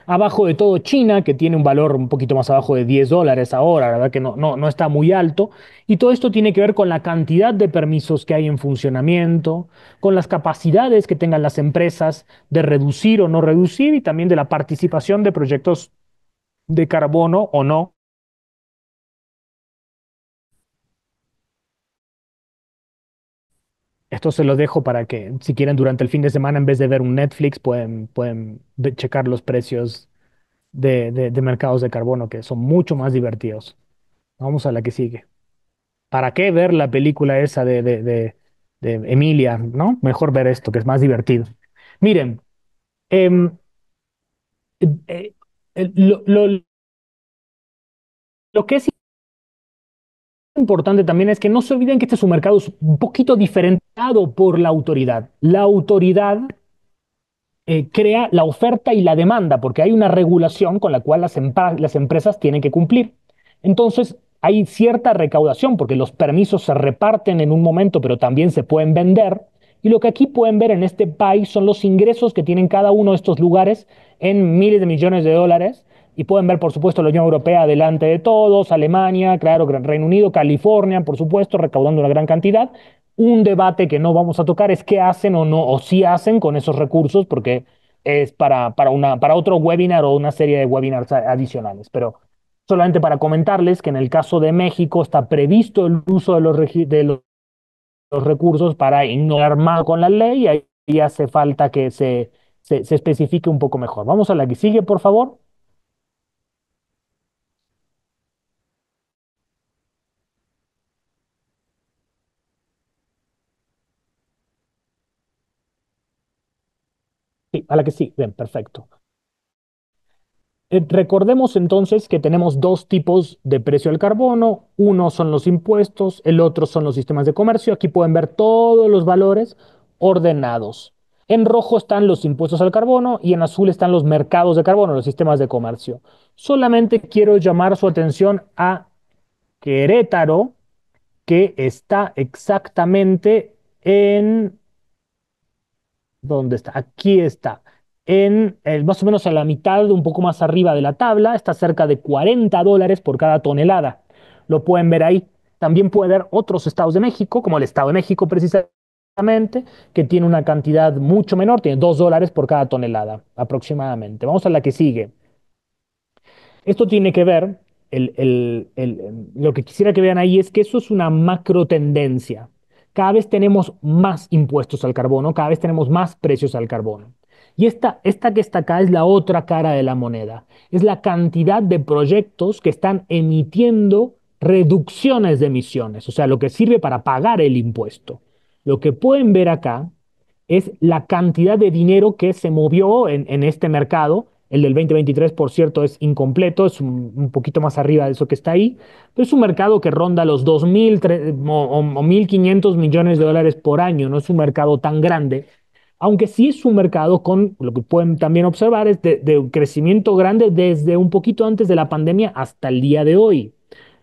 Abajo de todo China, que tiene un valor un poquito más abajo de 10 dólares ahora, la verdad que no está muy alto. Y todo esto tiene que ver con la cantidad de permisos que hay en funcionamiento, con las capacidades que tengan las empresas de reducir o no reducir y también de la participación de proyectos de carbono o no. Esto se lo dejo para que, si quieren, durante el fin de semana, en vez de ver un Netflix, pueden checar los precios de mercados de carbono, que son mucho más divertidos. Vamos a la que sigue. ¿Para qué ver la película esa de Emilia, no? Mejor ver esto, que es más divertido. Miren, em, eh, eh, lo, lo- lo que es importante también es que no se olviden que este es un mercado un poquito diferenciado por la autoridad. La autoridad crea la oferta y la demanda, porque hay una regulación con la cual las empresas tienen que cumplir. Entonces, hay cierta recaudación, porque los permisos se reparten en un momento, pero también se pueden vender. Y lo que aquí pueden ver en este país son los ingresos que tienen cada uno de estos lugares en miles de millones de dólares. Y pueden ver, por supuesto, la Unión Europea delante de todos, Alemania, claro, Reino Unido, California, por supuesto, recaudando una gran cantidad. Un debate que no vamos a tocar es qué hacen o no, o sí hacen con esos recursos, porque es para otro webinar o una serie de webinars adicionales. Pero solamente para comentarles que en el caso de México está previsto el uso de los recursos para ignorar más con la ley y ahí hace falta que se especifique un poco mejor. Vamos a la que sigue, por favor. Sí, a la que sí. Bien, perfecto. Recordemos entonces que tenemos dos tipos de precio del carbono. Uno son los impuestos, el otro son los sistemas de comercio. Aquí pueden ver todos los valores ordenados. En rojo están los impuestos al carbono y en azul están los mercados de carbono, los sistemas de comercio. Solamente quiero llamar su atención a Querétaro, que está exactamente en ¿dónde está? Aquí está. Más o menos a la mitad, un poco más arriba de la tabla, está cerca de 40 dólares por cada tonelada. Lo pueden ver ahí. También puede ver otros estados de México, como el Estado de México precisamente, que tiene una cantidad mucho menor, tiene 2 dólares por cada tonelada aproximadamente. Vamos a la que sigue. Esto tiene que ver, lo que quisiera que vean ahí es que eso es una macro tendencia. Cada vez tenemos más impuestos al carbono, cada vez tenemos más precios al carbono. Y esta que está acá es la otra cara de la moneda. Es la cantidad de proyectos que están emitiendo reducciones de emisiones, o sea, lo que sirve para pagar el impuesto. Lo que pueden ver acá es la cantidad de dinero que se movió en este mercado. El del 2023, por cierto, es incompleto, es un poquito más arriba de eso que está ahí, pero es un mercado que ronda los 2.000 o 1.500 millones de dólares por año, no es un mercado tan grande, aunque sí es un mercado con, lo que pueden también observar, es de un crecimiento grande desde un poquito antes de la pandemia hasta el día de hoy.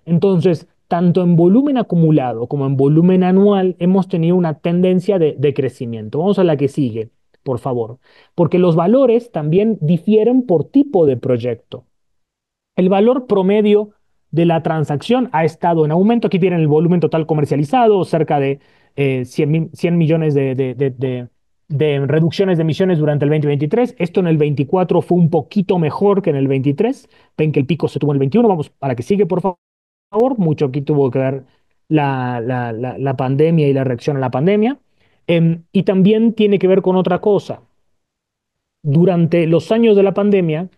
Entonces, tanto en volumen acumulado como en volumen anual, hemos tenido una tendencia de crecimiento. Vamos a la que sigue, por favor, porque los valores también difieren por tipo de proyecto. El valor promedio de la transacción ha estado en aumento. Aquí tienen el volumen total comercializado, cerca de 100 millones de reducciones de emisiones durante el 2023. Esto en el 24 fue un poquito mejor que en el 23. Ven que el pico se tuvo en el 21. Vamos a la que sigue, por favor. Mucho aquí tuvo que ver la pandemia y la reacción a la pandemia. Y también tiene que ver con otra cosa. Durante los años de la pandemia,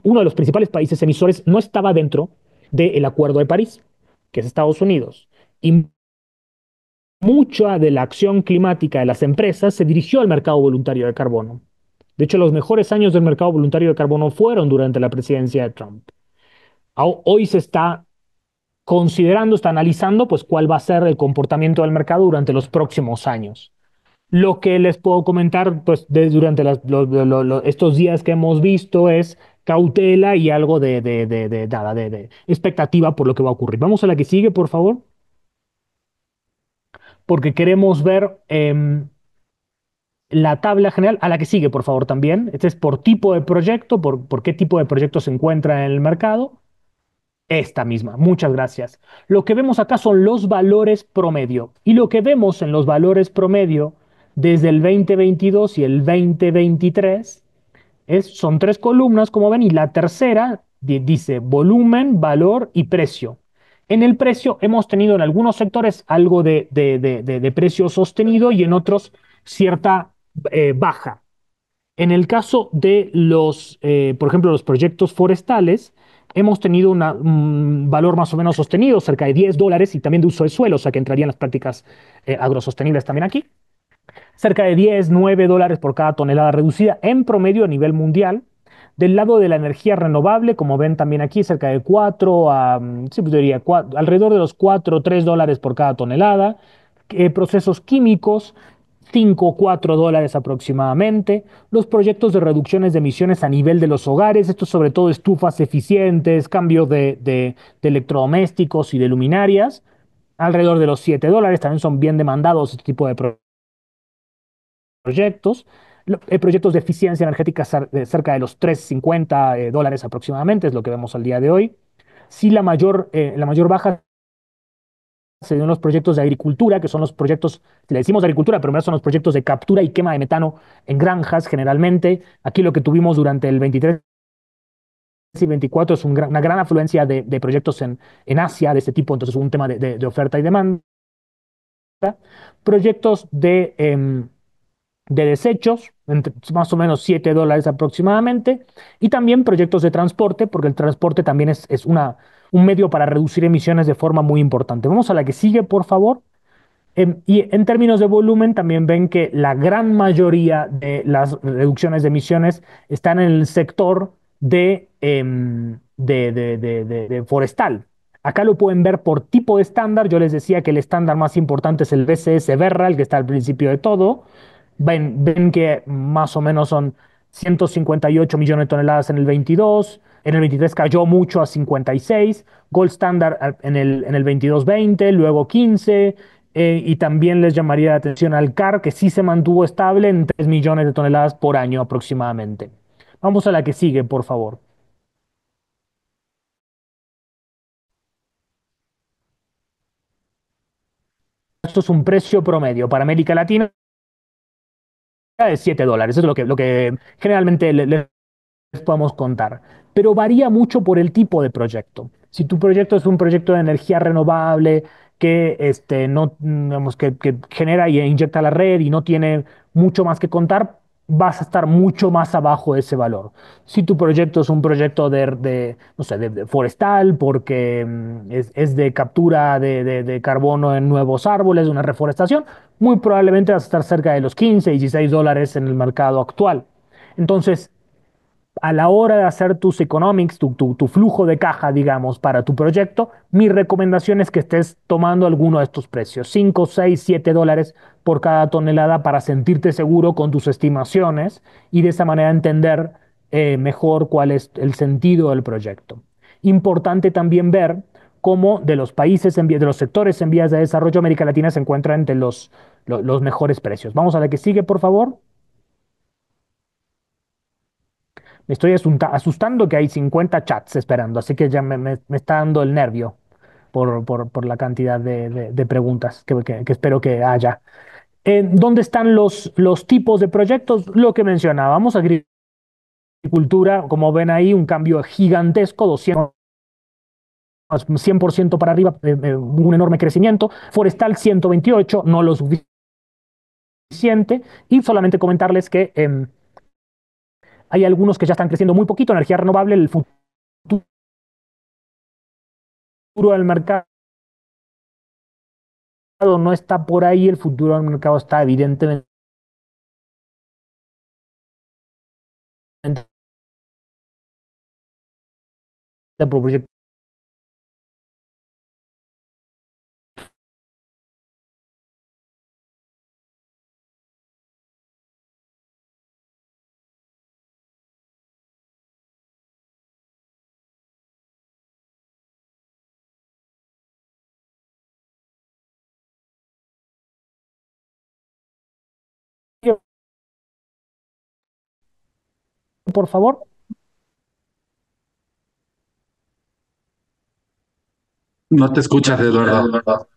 uno de los principales países emisores no estaba dentro del Acuerdo de París. que es Estados Unidos, y mucha de la acción climática de las empresas se dirigió al mercado voluntario de carbono. De hecho, los mejores años del mercado voluntario de carbono fueron durante la presidencia de Trump. Hoy se está considerando, está analizando, pues, cuál va a ser el comportamiento del mercado durante los próximos años. Lo que les puedo comentar, pues, durante estos días que hemos visto es cautela y algo nada, de expectativa por lo que va a ocurrir. Vamos a la que sigue, por favor, porque queremos ver la tabla general. A la que sigue, por favor, también. Este es por tipo de proyecto, por qué tipo de proyecto se encuentra en el mercado. Esta misma, muchas gracias. Lo que vemos acá son los valores promedio. Y lo que vemos en los valores promedio desde el 2022 y el 2023 son tres columnas, como ven, y la tercera dice volumen, valor y precio. En el precio hemos tenido en algunos sectores algo de precio sostenido y en otros cierta baja. En el caso de por ejemplo, los proyectos forestales, hemos tenido un valor más o menos sostenido, cerca de $10, y también de uso de suelo, o sea que entrarían las prácticas agrosostenibles también aquí. Cerca de 10, $9 por cada tonelada reducida en promedio a nivel mundial. Del lado de la energía renovable, como ven también aquí, cerca de 4 a, sí, pues diría, alrededor de los 4 o $3 por cada tonelada. Procesos químicos, 5 o $4 aproximadamente. Los proyectos de reducciones de emisiones a nivel de los hogares, esto sobre todo estufas eficientes, cambio de electrodomésticos y de luminarias, alrededor de los $7. También son bien demandados este tipo de proyectos. Proyectos de eficiencia energética cerca de los $350 aproximadamente, es lo que vemos al día de hoy. Sí, la mayor baja se dio en los proyectos de agricultura, que son los proyectos, le decimos agricultura, pero en realidad son los proyectos de captura y quema de metano en granjas generalmente. Aquí lo que tuvimos durante el 23 y 24 es una gran afluencia de proyectos en Asia de este tipo, entonces un tema de oferta y demanda. Proyectos de desechos, más o menos $7 aproximadamente, y también proyectos de transporte, porque el transporte también es un medio para reducir emisiones de forma muy importante. Vamos a la que sigue, por favor. Y en términos de volumen, también ven que la gran mayoría de las reducciones de emisiones están en el sector de forestal. Acá lo pueden ver por tipo de estándar. Yo les decía que el estándar más importante es el BCS Verra, el que está al principio de todo. Ven que más o menos son 158 millones de toneladas en el 22, en el 23 cayó mucho a 56, Gold Standard en el 22-20, luego 15, y también les llamaría la atención al CAR, que sí se mantuvo estable en 3 millones de toneladas por año aproximadamente. Vamos a la que sigue, por favor. Esto es un precio promedio para América Latina de $7. Eso es lo que generalmente les podemos contar, pero varía mucho por el tipo de proyecto. Si tu proyecto es un proyecto de energía renovable que, no, digamos, que genera y inyecta a la red y no tiene mucho más que contar, vas a estar mucho más abajo de ese valor. Si tu proyecto es un proyecto no sé, de forestal, porque es de captura de carbono en nuevos árboles, una reforestación, muy probablemente vas a estar cerca de los $15, $16 en el mercado actual. Entonces, a la hora de hacer tus economics, tu flujo de caja, digamos, para tu proyecto, mi recomendación es que estés tomando alguno de estos precios, 5, 6, $7 por cada tonelada, para sentirte seguro con tus estimaciones y de esa manera entender mejor cuál es el sentido del proyecto. Importante también ver cómo de los países, de los sectores en vías de desarrollo, América Latina se encuentra entre los mejores precios. Vamos a la que sigue, por favor. Me estoy asustando que hay 50 chats esperando, así que ya me está dando el nervio por la cantidad de preguntas que espero que haya. ¿Dónde están los tipos de proyectos? Lo que mencionábamos, agricultura, como ven ahí, un cambio gigantesco, 100% para arriba, un enorme crecimiento. Forestal, 128, no lo suficiente. Y solamente comentarles que hay algunos que ya están creciendo muy poquito. Energía renovable, el futuro del mercado no está por ahí, el futuro del mercado está evidentemente por proyectos. Por favor. No te escuchas, Eduardo.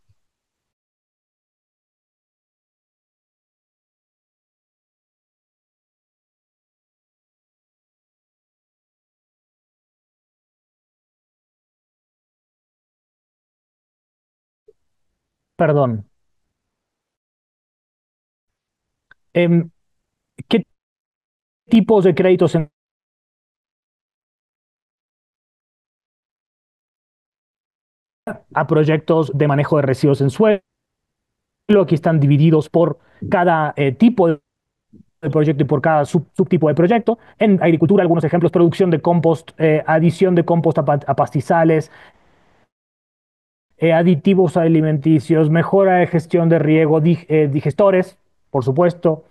Perdón. ¿Qué tipos de créditos a proyectos de manejo de residuos en suelo? Aquí están divididos por cada tipo de proyecto y por cada subtipo de proyecto. En agricultura, algunos ejemplos: producción de compost, adición de compost a pastizales, aditivos alimenticios, mejora de gestión de riego, digestores, por supuesto,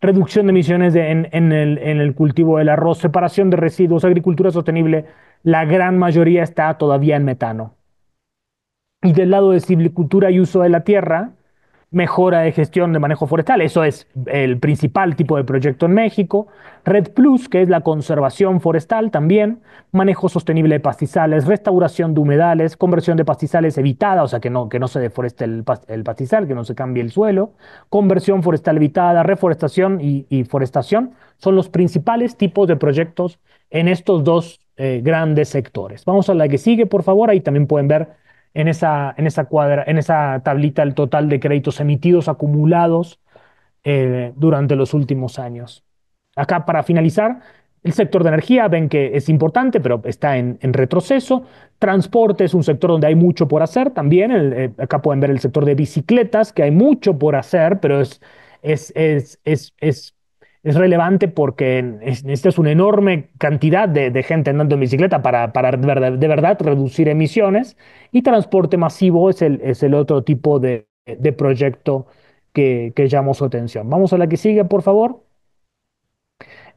reducción de emisiones en el cultivo del arroz, separación de residuos, agricultura sostenible. La gran mayoría está todavía en metano. Y del lado de silvicultura y uso de la tierra, mejora de gestión de manejo forestal. Eso es el principal tipo de proyecto en México. Red Plus, que es la conservación forestal también, manejo sostenible de pastizales, restauración de humedales, conversión de pastizales evitada, o sea, que no se deforeste el pastizal, que no se cambie el suelo, conversión forestal evitada, reforestación y forestación, son los principales tipos de proyectos en estos dos grandes sectores. Vamos a la que sigue, por favor. Ahí también pueden ver en esa tablita el total de créditos emitidos acumulados durante los últimos años. Acá, para finalizar, el sector de energía, ven que es importante, pero está en retroceso. Transporte es un sector donde hay mucho por hacer también. Acá pueden ver el sector de bicicletas, que hay mucho por hacer, pero es, es, es, es, es relevante porque necesitas una enorme cantidad de gente andando en bicicleta para de verdad reducir emisiones. Y transporte masivo es el otro tipo de proyecto que llamó su atención. Vamos a la que sigue, por favor.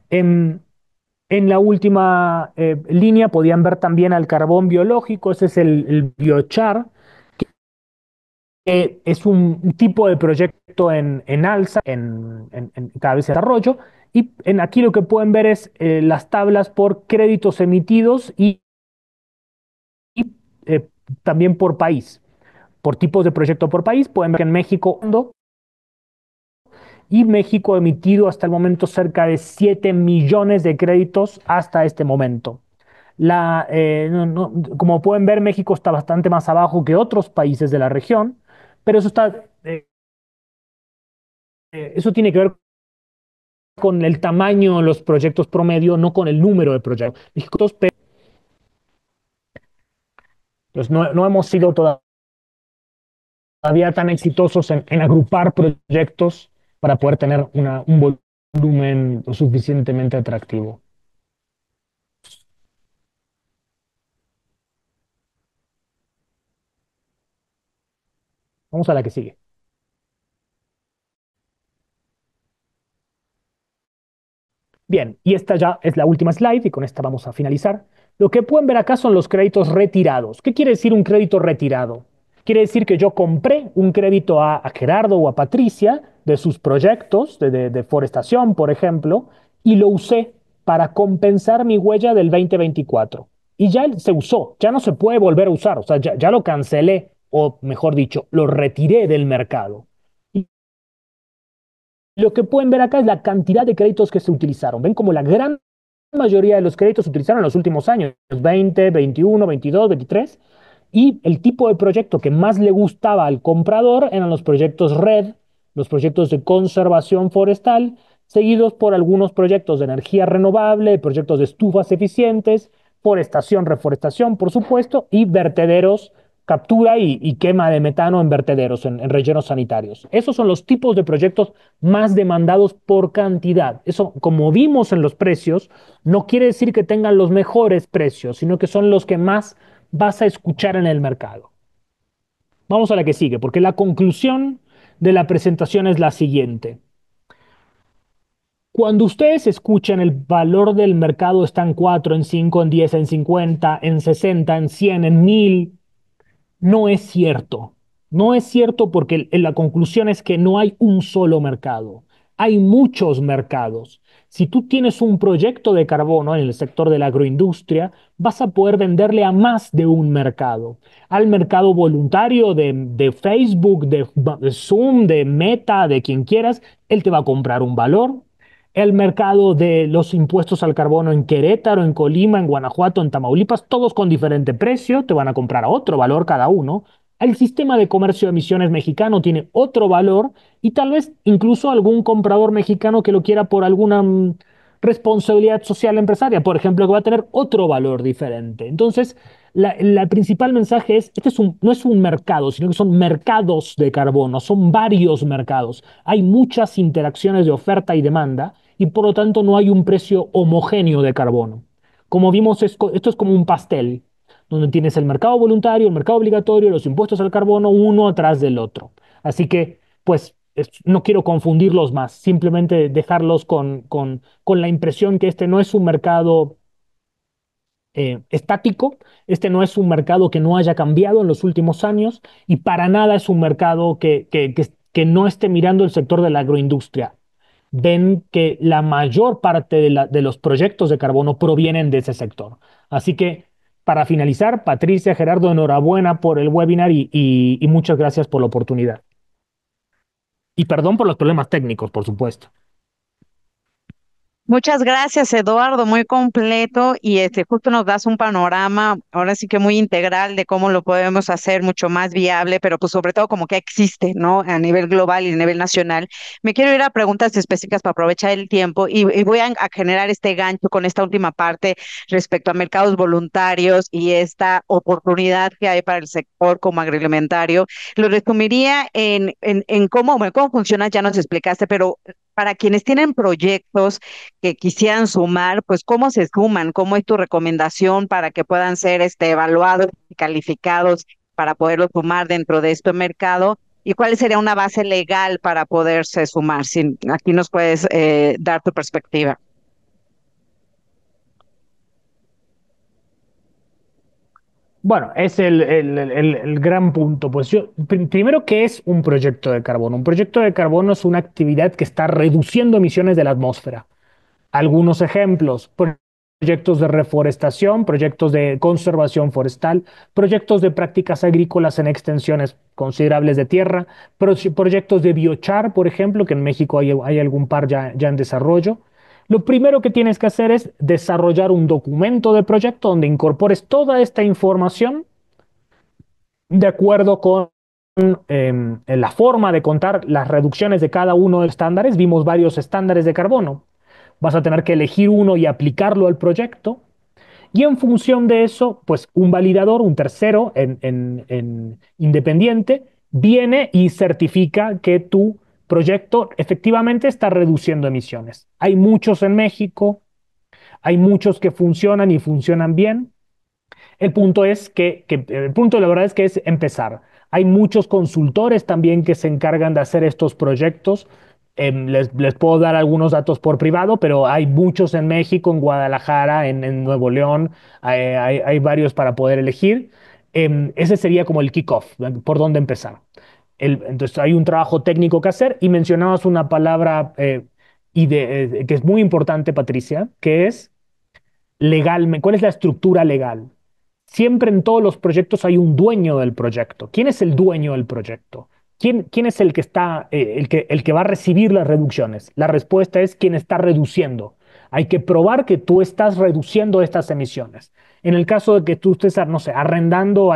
En, en la última línea podían ver también al carbón biológico. Ese es el biochar, que es un tipo de proyecto en alza, en cada vez en desarrollo. Y aquí lo que pueden ver es las tablas por créditos emitidos y también por país, por tipos de proyecto por país. Pueden ver que en México México ha emitido hasta el momento cerca de 7 millones de créditos hasta este momento. Como pueden ver, México está bastante más abajo que otros países de la región, pero eso tiene que ver con el tamaño de los proyectos promedio, no con el número de proyectos. México, pues no hemos sido todavía tan exitosos en agrupar proyectos para poder tener un volumen lo suficientemente atractivo. Vamos a la que sigue. Bien, y esta ya es la última slide y con esta vamos a finalizar. Lo que pueden ver acá son los créditos retirados. ¿Qué quiere decir un crédito retirado? Quiere decir que yo compré un crédito a Gerardo o a Patricia de sus proyectos de forestación, por ejemplo, y lo usé para compensar mi huella del 2024. Y ya se usó, ya no se puede volver a usar, o sea, ya lo cancelé, o mejor dicho, lo retiré del mercado. Lo que pueden ver acá es la cantidad de créditos que se utilizaron. Ven como la gran mayoría de los créditos se utilizaron en los últimos años, 20, 21, 22, 23, y el tipo de proyecto que más le gustaba al comprador eran los proyectos RED, los proyectos de conservación forestal, seguidos por algunos proyectos de energía renovable, proyectos de estufas eficientes, forestación, reforestación, por supuesto, y vertederos captura y quema de metano en vertederos, en rellenos sanitarios. Esos son los tipos de proyectos más demandados por cantidad. Eso, como vimos en los precios, no quiere decir que tengan los mejores precios, sino que son los que más vas a escuchar en el mercado. Vamos a la que sigue, porque la conclusión de la presentación es la siguiente. Cuando ustedes escuchan el valor del mercado está en 4, en 5, en 10, en 50, en 60, en 100, en 1000, no es cierto. No es cierto porque la conclusión es que no hay un solo mercado. Hay muchos mercados. Si tú tienes un proyecto de carbono en el sector de la agroindustria, vas a poder venderle a más de un mercado. Al mercado voluntario de Facebook, de Zoom, de Meta, de quien quieras, él te va a comprar un valor. El mercado de los impuestos al carbono en Querétaro, en Colima, en Guanajuato, en Tamaulipas, todos con diferente precio, te van a comprar a otro valor cada uno. El sistema de comercio de emisiones mexicano tiene otro valor y tal vez incluso algún comprador mexicano que lo quiera por alguna responsabilidad social empresaria, por ejemplo, que va a tener otro valor diferente. Entonces, la principal mensaje es, no es un mercado, sino que son mercados de carbono, son varios mercados. Hay muchas interacciones de oferta y demanda y por lo tanto no hay un precio homogéneo de carbono. Como vimos, esto es como un pastel, donde tienes el mercado voluntario, el mercado obligatorio, los impuestos al carbono, uno atrás del otro. Así que, pues, no quiero confundirlos más, simplemente dejarlos con la impresión que este no es un mercado estático, este no es un mercado que no haya cambiado en los últimos años y para nada es un mercado que no esté mirando el sector de la agroindustria. Ven que la mayor parte de los proyectos de carbono provienen de ese sector. Así que, para finalizar, Patricia, Gerardo, enhorabuena por el webinar y muchas gracias por la oportunidad. Y perdón por los problemas técnicos, por supuesto. Muchas gracias, Eduardo, muy completo y justo nos das un panorama, ahora sí que muy integral de cómo lo podemos hacer mucho más viable, pero pues sobre todo como que existe, ¿no? A nivel global y a nivel nacional. Me quiero ir a preguntas específicas para aprovechar el tiempo y voy a generar este gancho con esta última parte respecto a mercados voluntarios y esta oportunidad que hay para el sector como agroalimentario. Lo resumiría en cómo, bueno, cómo funciona, ya nos explicaste, pero para quienes tienen proyectos que quisieran sumar, pues cómo se suman, cómo es tu recomendación para que puedan ser evaluados y calificados para poderlos sumar dentro de este mercado y cuál sería una base legal para poderse sumar. Si aquí nos puedes dar tu perspectiva. Bueno, es el gran punto. Pues primero, ¿qué es un proyecto de carbono? Un proyecto de carbono es una actividad que está reduciendo emisiones de la atmósfera. Algunos ejemplos, proyectos de reforestación, proyectos de conservación forestal, proyectos de prácticas agrícolas en extensiones considerables de tierra, proyectos de biochar, por ejemplo, que en México hay algún par ya en desarrollo. Lo primero que tienes que hacer es desarrollar un documento de proyecto donde incorpores toda esta información de acuerdo con la forma de contar las reducciones de cada uno de los estándares. Vimos varios estándares de carbono. Vas a tener que elegir uno y aplicarlo al proyecto. Y en función de eso, pues un validador, un tercero en independiente, viene y certifica que tu proyecto efectivamente está reduciendo emisiones. Hay muchos en México, hay muchos que funcionan y funcionan bien. El punto es el punto de la verdad es que es empezar. Hay muchos consultores también que se encargan de hacer estos proyectos. Les puedo dar algunos datos por privado, pero hay muchos en México, en Guadalajara, en Nuevo León. Hay varios para poder elegir. Ese sería como el kickoff, por dónde empezar. Entonces hay un trabajo técnico que hacer y mencionabas una palabra que es muy importante, Patricia, que es legalmente. ¿Cuál es la estructura legal? Siempre en todos los proyectos hay un dueño del proyecto. ¿Quién es el dueño del proyecto? ¿Quién es el que está, el que va a recibir las reducciones? La respuesta es quien está reduciendo. Hay que probar que tú estás reduciendo estas emisiones. En el caso de que tú estés, no sé, rentando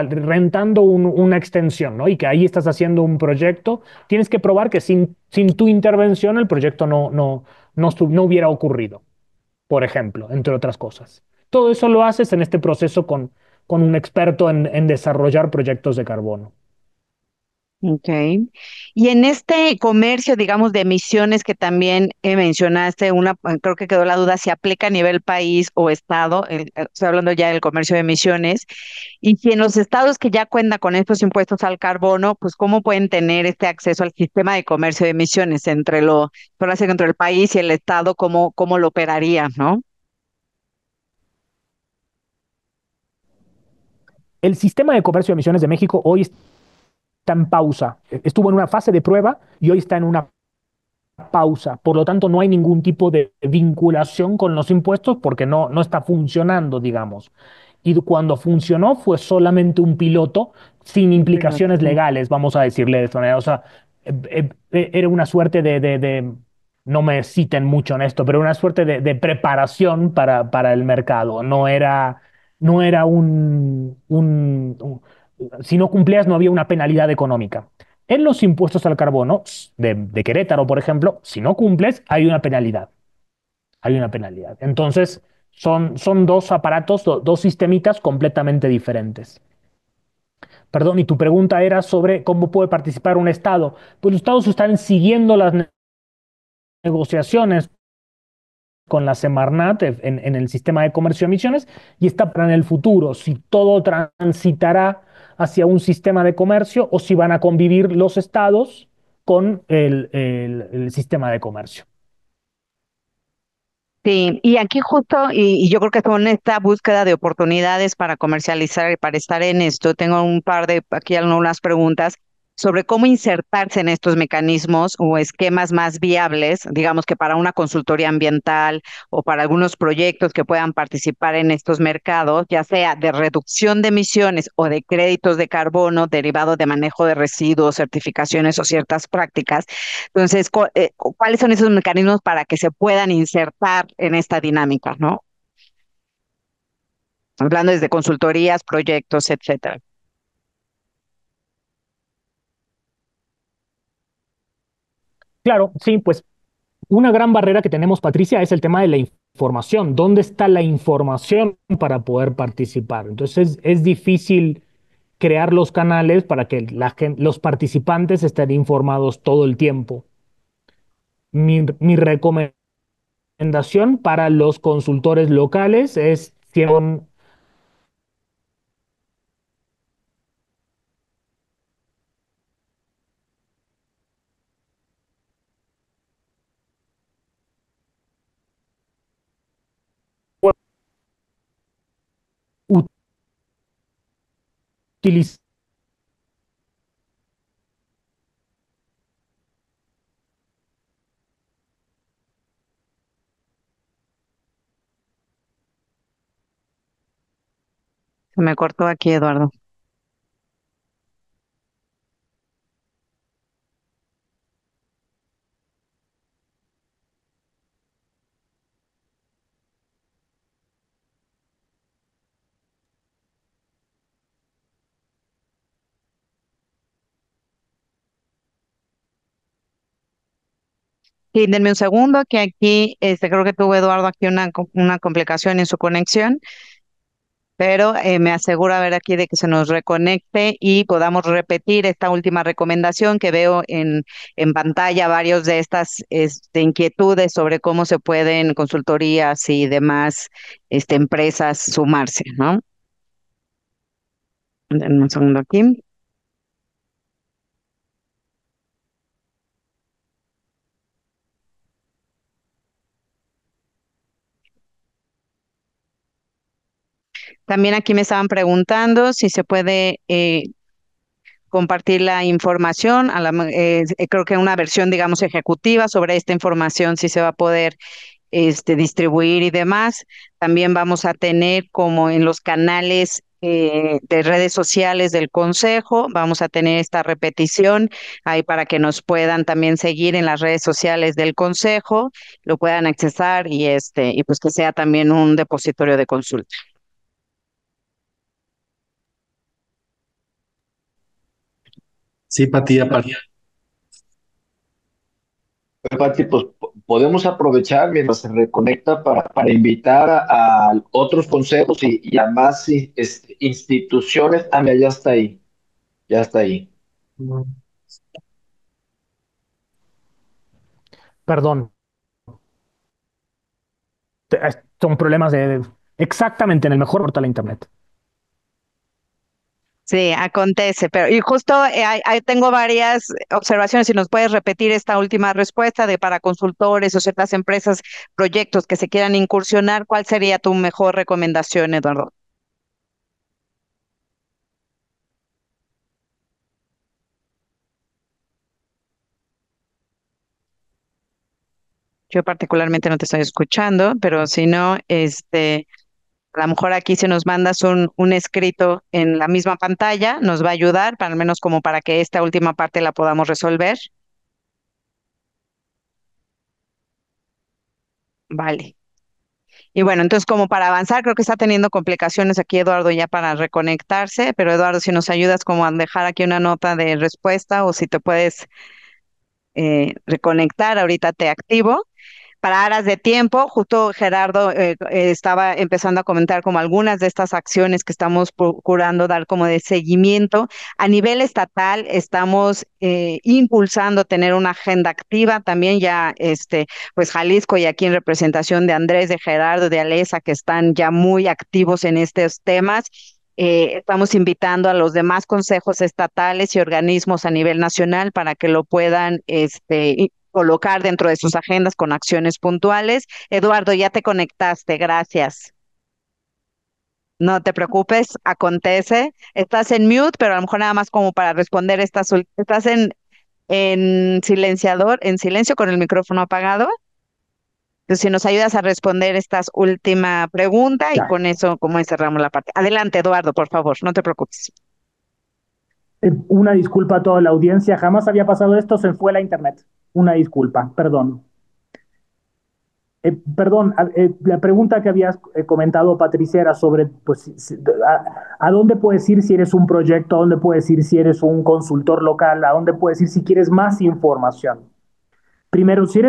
una extensión, ¿no? Y que ahí estás haciendo un proyecto, tienes que probar que sin tu intervención el proyecto no hubiera ocurrido, por ejemplo, entre otras cosas. Todo eso lo haces en este proceso con un experto en desarrollar proyectos de carbono. Okay. Y en este comercio, digamos, de emisiones que también mencionaste, creo que quedó la duda si aplica a nivel país o estado, estoy hablando ya del comercio de emisiones, y si en los estados que ya cuentan con estos impuestos al carbono, pues cómo pueden tener este acceso al sistema de comercio de emisiones entre el país y el estado, cómo lo operaría, ¿no? El sistema de comercio de emisiones de México hoy está en pausa. Estuvo en una fase de prueba y hoy está en una pausa. Por lo tanto, no hay ningún tipo de vinculación con los impuestos porque no está funcionando, digamos. Y cuando funcionó fue solamente un piloto sin implicaciones legales, vamos a decirle de esta manera. O sea, era una suerte no me citen mucho en esto, pero una suerte de preparación para el mercado. No era si no cumplías, no había una penalidad económica. En los impuestos al carbono de Querétaro, por ejemplo, si no cumples, hay una penalidad. Hay una penalidad. Entonces, son dos aparatos, dos sistemitas completamente diferentes. Perdón, y tu pregunta era sobre cómo puede participar un Estado. Pues los Estados están siguiendo las negociaciones con la Semarnat en el sistema de comercio de emisiones y está para en el futuro si todo transitará hacia un sistema de comercio o si van a convivir los estados con el sistema de comercio. Sí, y aquí justo, y yo creo que con esta búsqueda de oportunidades para comercializar y para estar en esto, tengo aquí algunas preguntas sobre cómo insertarse en estos mecanismos o esquemas más viables, digamos que para una consultoría ambiental o para algunos proyectos que puedan participar en estos mercados, ya sea de reducción de emisiones o de créditos de carbono derivados de manejo de residuos, certificaciones o ciertas prácticas. Entonces, ¿cuáles son esos mecanismos para que se puedan insertar en esta dinámica, ¿no? Hablando desde consultorías, proyectos, etcétera. Claro, sí, pues una gran barrera que tenemos, Patricia, es el tema de la información. ¿Dónde está la información para poder participar? Entonces es difícil crear los canales para que los participantes estén informados todo el tiempo. Mi recomendación para los consultores locales es si utilizar Se me cortó aquí, Eduardo. Sí, denme un segundo, que aquí creo que tuvo Eduardo aquí una complicación en su conexión, pero me aseguro a ver aquí de que se nos reconecte y podamos repetir esta última recomendación que veo en pantalla, varios de estas inquietudes sobre cómo se pueden consultorías y demás empresas sumarse, ¿no? Denme un segundo aquí. También aquí me estaban preguntando si se puede compartir la información, creo que una versión, digamos, ejecutiva sobre esta información, si se va a poder distribuir y demás. También vamos a tener como en los canales de redes sociales del Consejo, vamos a tener esta repetición ahí para que nos puedan también seguir en las redes sociales del Consejo, lo puedan accesar y pues que sea también un depositorio de consulta. Sí, Pati, a partir Pati, pues podemos aprovechar mientras se reconecta para invitar a otros consejos y a más instituciones. Ah, mira, ya está ahí, ya está ahí. Perdón, son problemas exactamente en el mejor portal de Internet. Sí, acontece, pero y justo ahí tengo varias observaciones. Si nos puedes repetir esta última respuesta de para consultores o ciertas empresas, proyectos que se quieran incursionar, ¿cuál sería tu mejor recomendación, Eduardo? Yo particularmente no te estoy escuchando, pero si no, a lo mejor aquí si nos mandas un escrito en la misma pantalla, nos va a ayudar, para al menos como para que esta última parte la podamos resolver. Vale. Y bueno, entonces como para avanzar, creo que está teniendo complicaciones aquí Eduardo ya para reconectarse, pero Eduardo, si nos ayudas como a dejar aquí una nota de respuesta o si te puedes reconectar, ahorita te activo. Para aras de tiempo, justo Gerardo estaba empezando a comentar como algunas de estas acciones que estamos procurando dar como de seguimiento. A nivel estatal estamos impulsando tener una agenda activa también ya, pues Jalisco y aquí en representación de Andrés, de Gerardo, de Alesa, que están ya muy activos en estos temas. Estamos invitando a los demás consejos estatales y organismos a nivel nacional para que lo puedan colocar dentro de sus agendas con acciones puntuales. Eduardo, ya te conectaste, gracias. No te preocupes, acontece. Estás en mute, pero a lo mejor nada más como para responder estás en silenciador, en silencio con el micrófono apagado. Entonces, si nos ayudas a responder esta última pregunta y Ya. con eso, como cerramos la parte. Adelante, Eduardo, por favor, no te preocupes. Una disculpa a toda la audiencia, jamás había pasado esto, se fue la internet. Una disculpa, perdón. Perdón, la pregunta que habías comentado, Patricia, era sobre, pues, a dónde puedes ir si eres un proyecto, a dónde puedes ir si eres un consultor local, a dónde puedes ir si quieres más información. Primero, si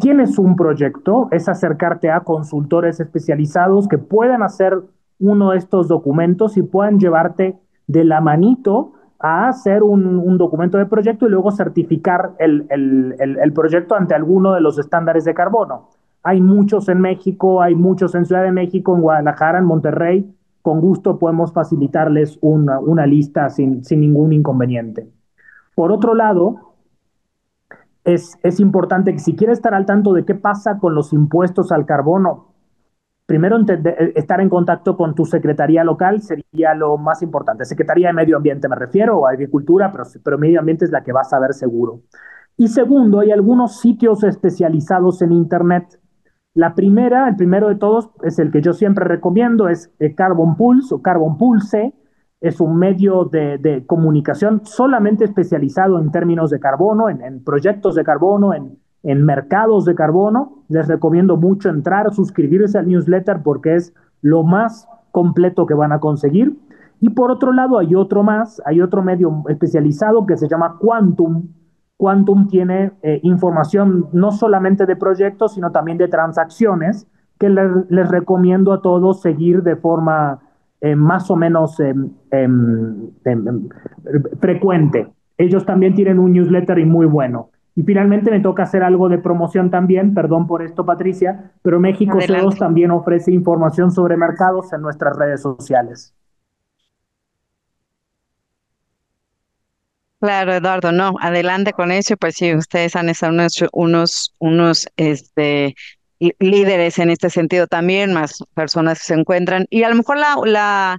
tienes un proyecto, es acercarte a consultores especializados que puedan hacer uno de estos documentos y puedan llevarte de la manito a hacer un documento de proyecto y luego certificar el proyecto ante alguno de los estándares de carbono. Hay muchos en México, hay muchos en Ciudad de México, en Guadalajara, en Monterrey. Con gusto podemos facilitarles una lista sin ningún inconveniente. Por otro lado, es importante que si quieres estar al tanto de qué pasa con los impuestos al carbono, primero estar en contacto con tu secretaría local sería lo más importante. Secretaría de Medio Ambiente me refiero, o Agricultura, pero Medio Ambiente es la que vas a ver seguro. Y segundo, hay algunos sitios especializados en Internet. El primero de todos, es el que yo siempre recomiendo, es Carbon Pulse o Carbon Pulse. Es un medio de comunicación solamente especializado en términos de carbono, en proyectos de carbono, en mercados de carbono. Les recomiendo mucho entrar, suscribirse al newsletter porque es lo más completo que van a conseguir. Y por otro lado, hay otro medio especializado que se llama Quantum. Quantum tiene información no solamente de proyectos, sino también de transacciones que les recomiendo a todos seguir de forma más o menos frecuente. Ellos también tienen un newsletter y muy bueno. Y finalmente me toca hacer algo de promoción también, perdón por esto, Patricia, pero México Adelante. CO2 también ofrece información sobre mercados en nuestras redes sociales. Claro, Eduardo, no, adelante con eso, pues sí, ustedes han estado líderes en este sentido también, más personas que se encuentran, y a lo mejor la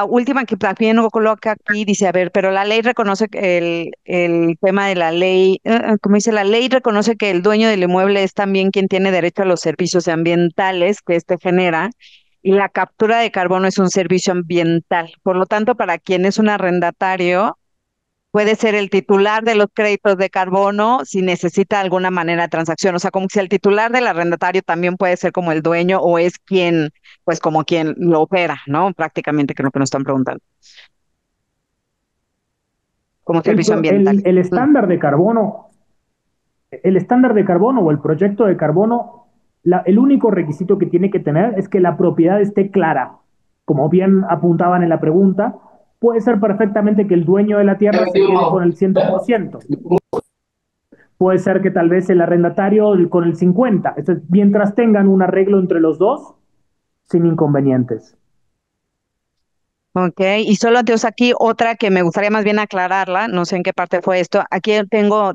última que también lo coloca aquí dice, a ver, pero la ley reconoce que el tema de la ley, como dice, la ley reconoce que el dueño del inmueble es también quien tiene derecho a los servicios ambientales que éste genera, y la captura de carbono es un servicio ambiental. Por lo tanto, para quien es un arrendatario, puede ser el titular de los créditos de carbono si necesita alguna manera de transacción. O sea, como si el titular del arrendatario también puede ser como el dueño o es quien, pues como quien lo opera, ¿no? Prácticamente, que es lo que nos están preguntando. Como servicio ambiental. El estándar de carbono el estándar de carbono o el proyecto de carbono, el único requisito que tiene que tener es que la propiedad esté clara. Como bien apuntaban en la pregunta, puede ser perfectamente que el dueño de la tierra se quede con el 100%. Puede ser que tal vez el arrendatario con el 50%. Entonces, mientras tengan un arreglo entre los dos, sin inconvenientes. Ok, y solo entonces aquí otra que me gustaría más bien aclararla, no sé en qué parte fue esto. Aquí tengo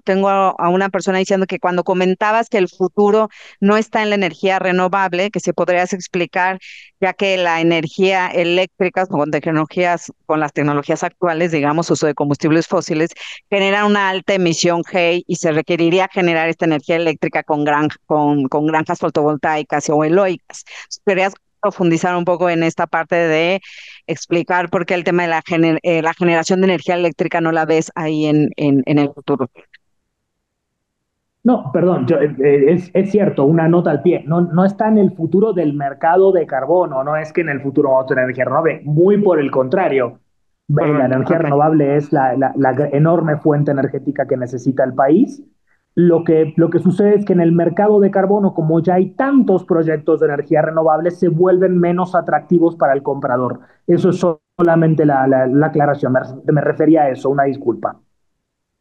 a una persona diciendo que cuando comentabas que el futuro no está en la energía renovable, que si podrías explicar, ya que la energía eléctrica con las tecnologías actuales, digamos, uso de combustibles fósiles, genera una alta emisión G y se requeriría generar esta energía eléctrica con granjas fotovoltaicas o eólicas. ¿Podrías profundizar un poco en esta parte de explicar por qué el tema de la generación de energía eléctrica no la ves ahí en el futuro? No, perdón, es cierto, una nota al pie. No, no está en el futuro del mercado de carbono, no es que en el futuro vamos a tener energía renovable, muy por el contrario. La Correcto, energía ok. renovable es la enorme fuente energética que necesita el país. Lo que sucede es que en el mercado de carbono, como ya hay tantos proyectos de energía renovable, se vuelven menos atractivos para el comprador. Eso es solamente la aclaración. Me refería a eso, una disculpa.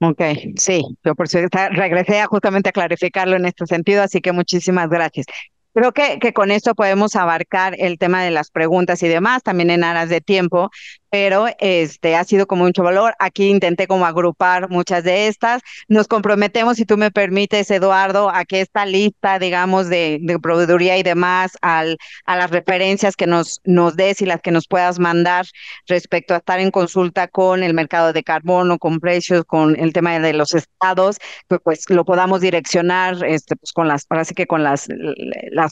Ok, sí, yo por eso regresé justamente a clarificarlo en este sentido, así que muchísimas gracias. Creo que con esto podemos abarcar el tema de las preguntas y demás, también en aras de tiempo, pero ha sido como mucho valor. Aquí intenté como agrupar muchas de estas. Nos comprometemos, si tú me permites, Eduardo, a que esta lista, digamos, de proveeduría y demás, a las referencias que nos des y las que nos puedas mandar respecto a estar en consulta con el mercado de carbono, con precios, con el tema de los estados, pues lo podamos direccionar, pues con ahora sí que con las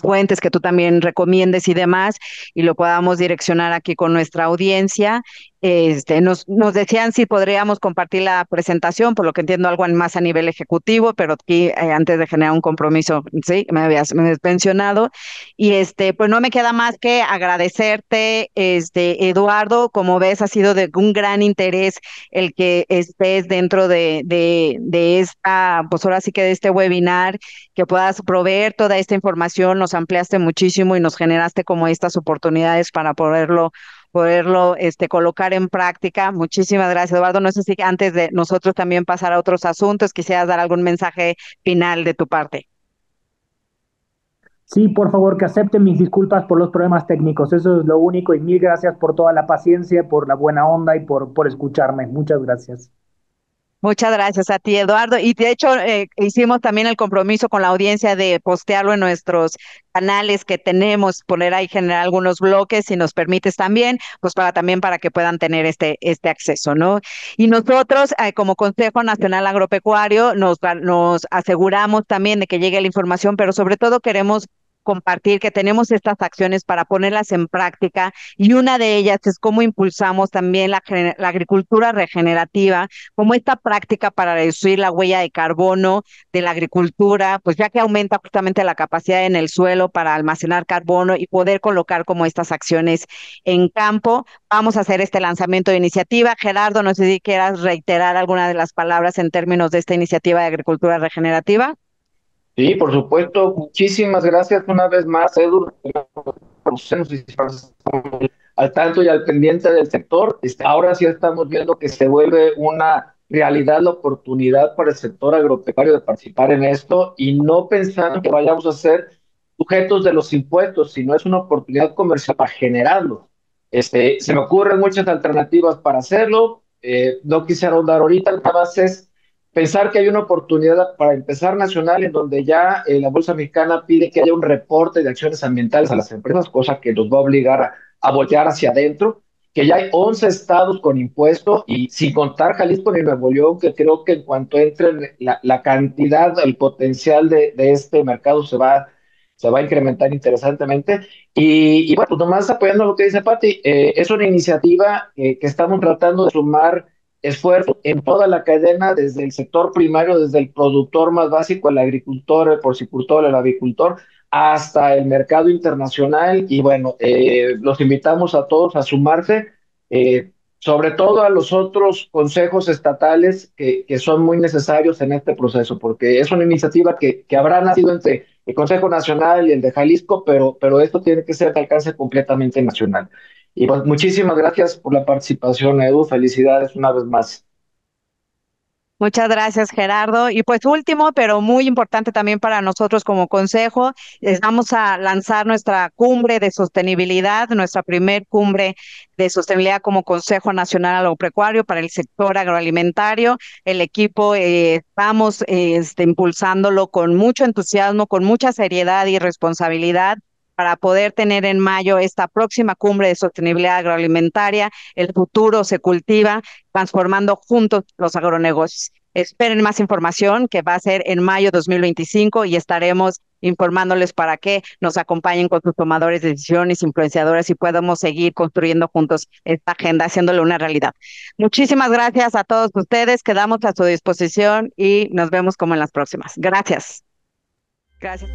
fuentes que tú también recomiendes y demás, y lo podamos direccionar aquí con nuestra audiencia. Nos decían si podríamos compartir la presentación, por lo que entiendo algo más a nivel ejecutivo, pero aquí antes de generar un compromiso, sí, me habías mencionado. Y pues no me queda más que agradecerte, Eduardo. Como ves, ha sido de un gran interés el que estés dentro de esta, pues ahora sí que de este webinar, que puedas proveer toda esta información. Nos ampliaste muchísimo y nos generaste como estas oportunidades para poderlo colocar en práctica. Muchísimas gracias, Eduardo. No sé si antes de nosotros también pasar a otros asuntos, quisieras dar algún mensaje final de tu parte. Sí, por favor, que acepten mis disculpas por los problemas técnicos. Eso es lo único y mil gracias por toda la paciencia, por la buena onda y por escucharme. Muchas gracias. Muchas gracias a ti, Eduardo. Y de hecho, hicimos también el compromiso con la audiencia de postearlo en nuestros canales que tenemos, poner ahí, generar algunos bloques, si nos permites también, pues también para que puedan tener este acceso, ¿no? Y nosotros, como Consejo Nacional Agropecuario, nos aseguramos también de que llegue la información, pero sobre todo queremos compartir que tenemos estas acciones para ponerlas en práctica, y una de ellas es cómo impulsamos también la agricultura regenerativa como esta práctica para reducir la huella de carbono de la agricultura, pues ya que aumenta justamente la capacidad en el suelo para almacenar carbono y poder colocar como estas acciones en campo. Vamos a hacer este lanzamiento de iniciativa. Gerardo, no sé si quieras reiterar alguna de las palabras en términos de esta iniciativa de agricultura regenerativa. Sí, por supuesto. Muchísimas gracias una vez más, Edu. Al tanto y al pendiente del sector. Ahora sí estamos viendo que se vuelve una realidad la oportunidad para el sector agropecuario de participar en esto y no pensando que vayamos a ser sujetos de los impuestos, sino es una oportunidad comercial para generarlo. Se me ocurren muchas alternativas para hacerlo. No quisiera ahondar ahorita, nada más es pensar que hay una oportunidad para empezar nacional en donde ya la Bolsa Mexicana pide que haya un reporte de acciones ambientales a las empresas, cosa que nos va a obligar a voltear hacia adentro, que ya hay 11 estados con impuesto y sin contar Jalisco ni Nuevo León, que creo que en cuanto entre la cantidad, el potencial de este mercado se va a incrementar interesantemente. Y bueno, pues nomás apoyando lo que dice Pati, es una iniciativa que estamos tratando de sumar esfuerzo en toda la cadena, desde el sector primario, desde el productor más básico, el agricultor, el porcicultor, el avicultor, hasta el mercado internacional. Y bueno, los invitamos a todos a sumarse. sobre todo a los otros consejos estatales que son muy necesarios en este proceso, porque es una iniciativa que habrá nacido entre el Consejo Nacional y el de Jalisco, pero esto tiene que ser de alcance completamente nacional. Y pues muchísimas gracias por la participación, Edu. Felicidades una vez más. Muchas gracias, Gerardo. Y pues último, pero muy importante también para nosotros como consejo, vamos a lanzar nuestra cumbre de sostenibilidad, nuestra primer cumbre de sostenibilidad como Consejo Nacional Agropecuario para el sector agroalimentario. El equipo estamos impulsándolo con mucho entusiasmo, con mucha seriedad y responsabilidad para poder tener en mayo esta próxima cumbre de sostenibilidad agroalimentaria. El futuro se cultiva transformando juntos los agronegocios. Esperen más información que va a ser en mayo 2025 y estaremos informándoles para que nos acompañen con sus tomadores de decisiones, influenciadores y podamos seguir construyendo juntos esta agenda, haciéndole una realidad. Muchísimas gracias a todos ustedes, quedamos a su disposición y nos vemos como en las próximas. Gracias. Gracias.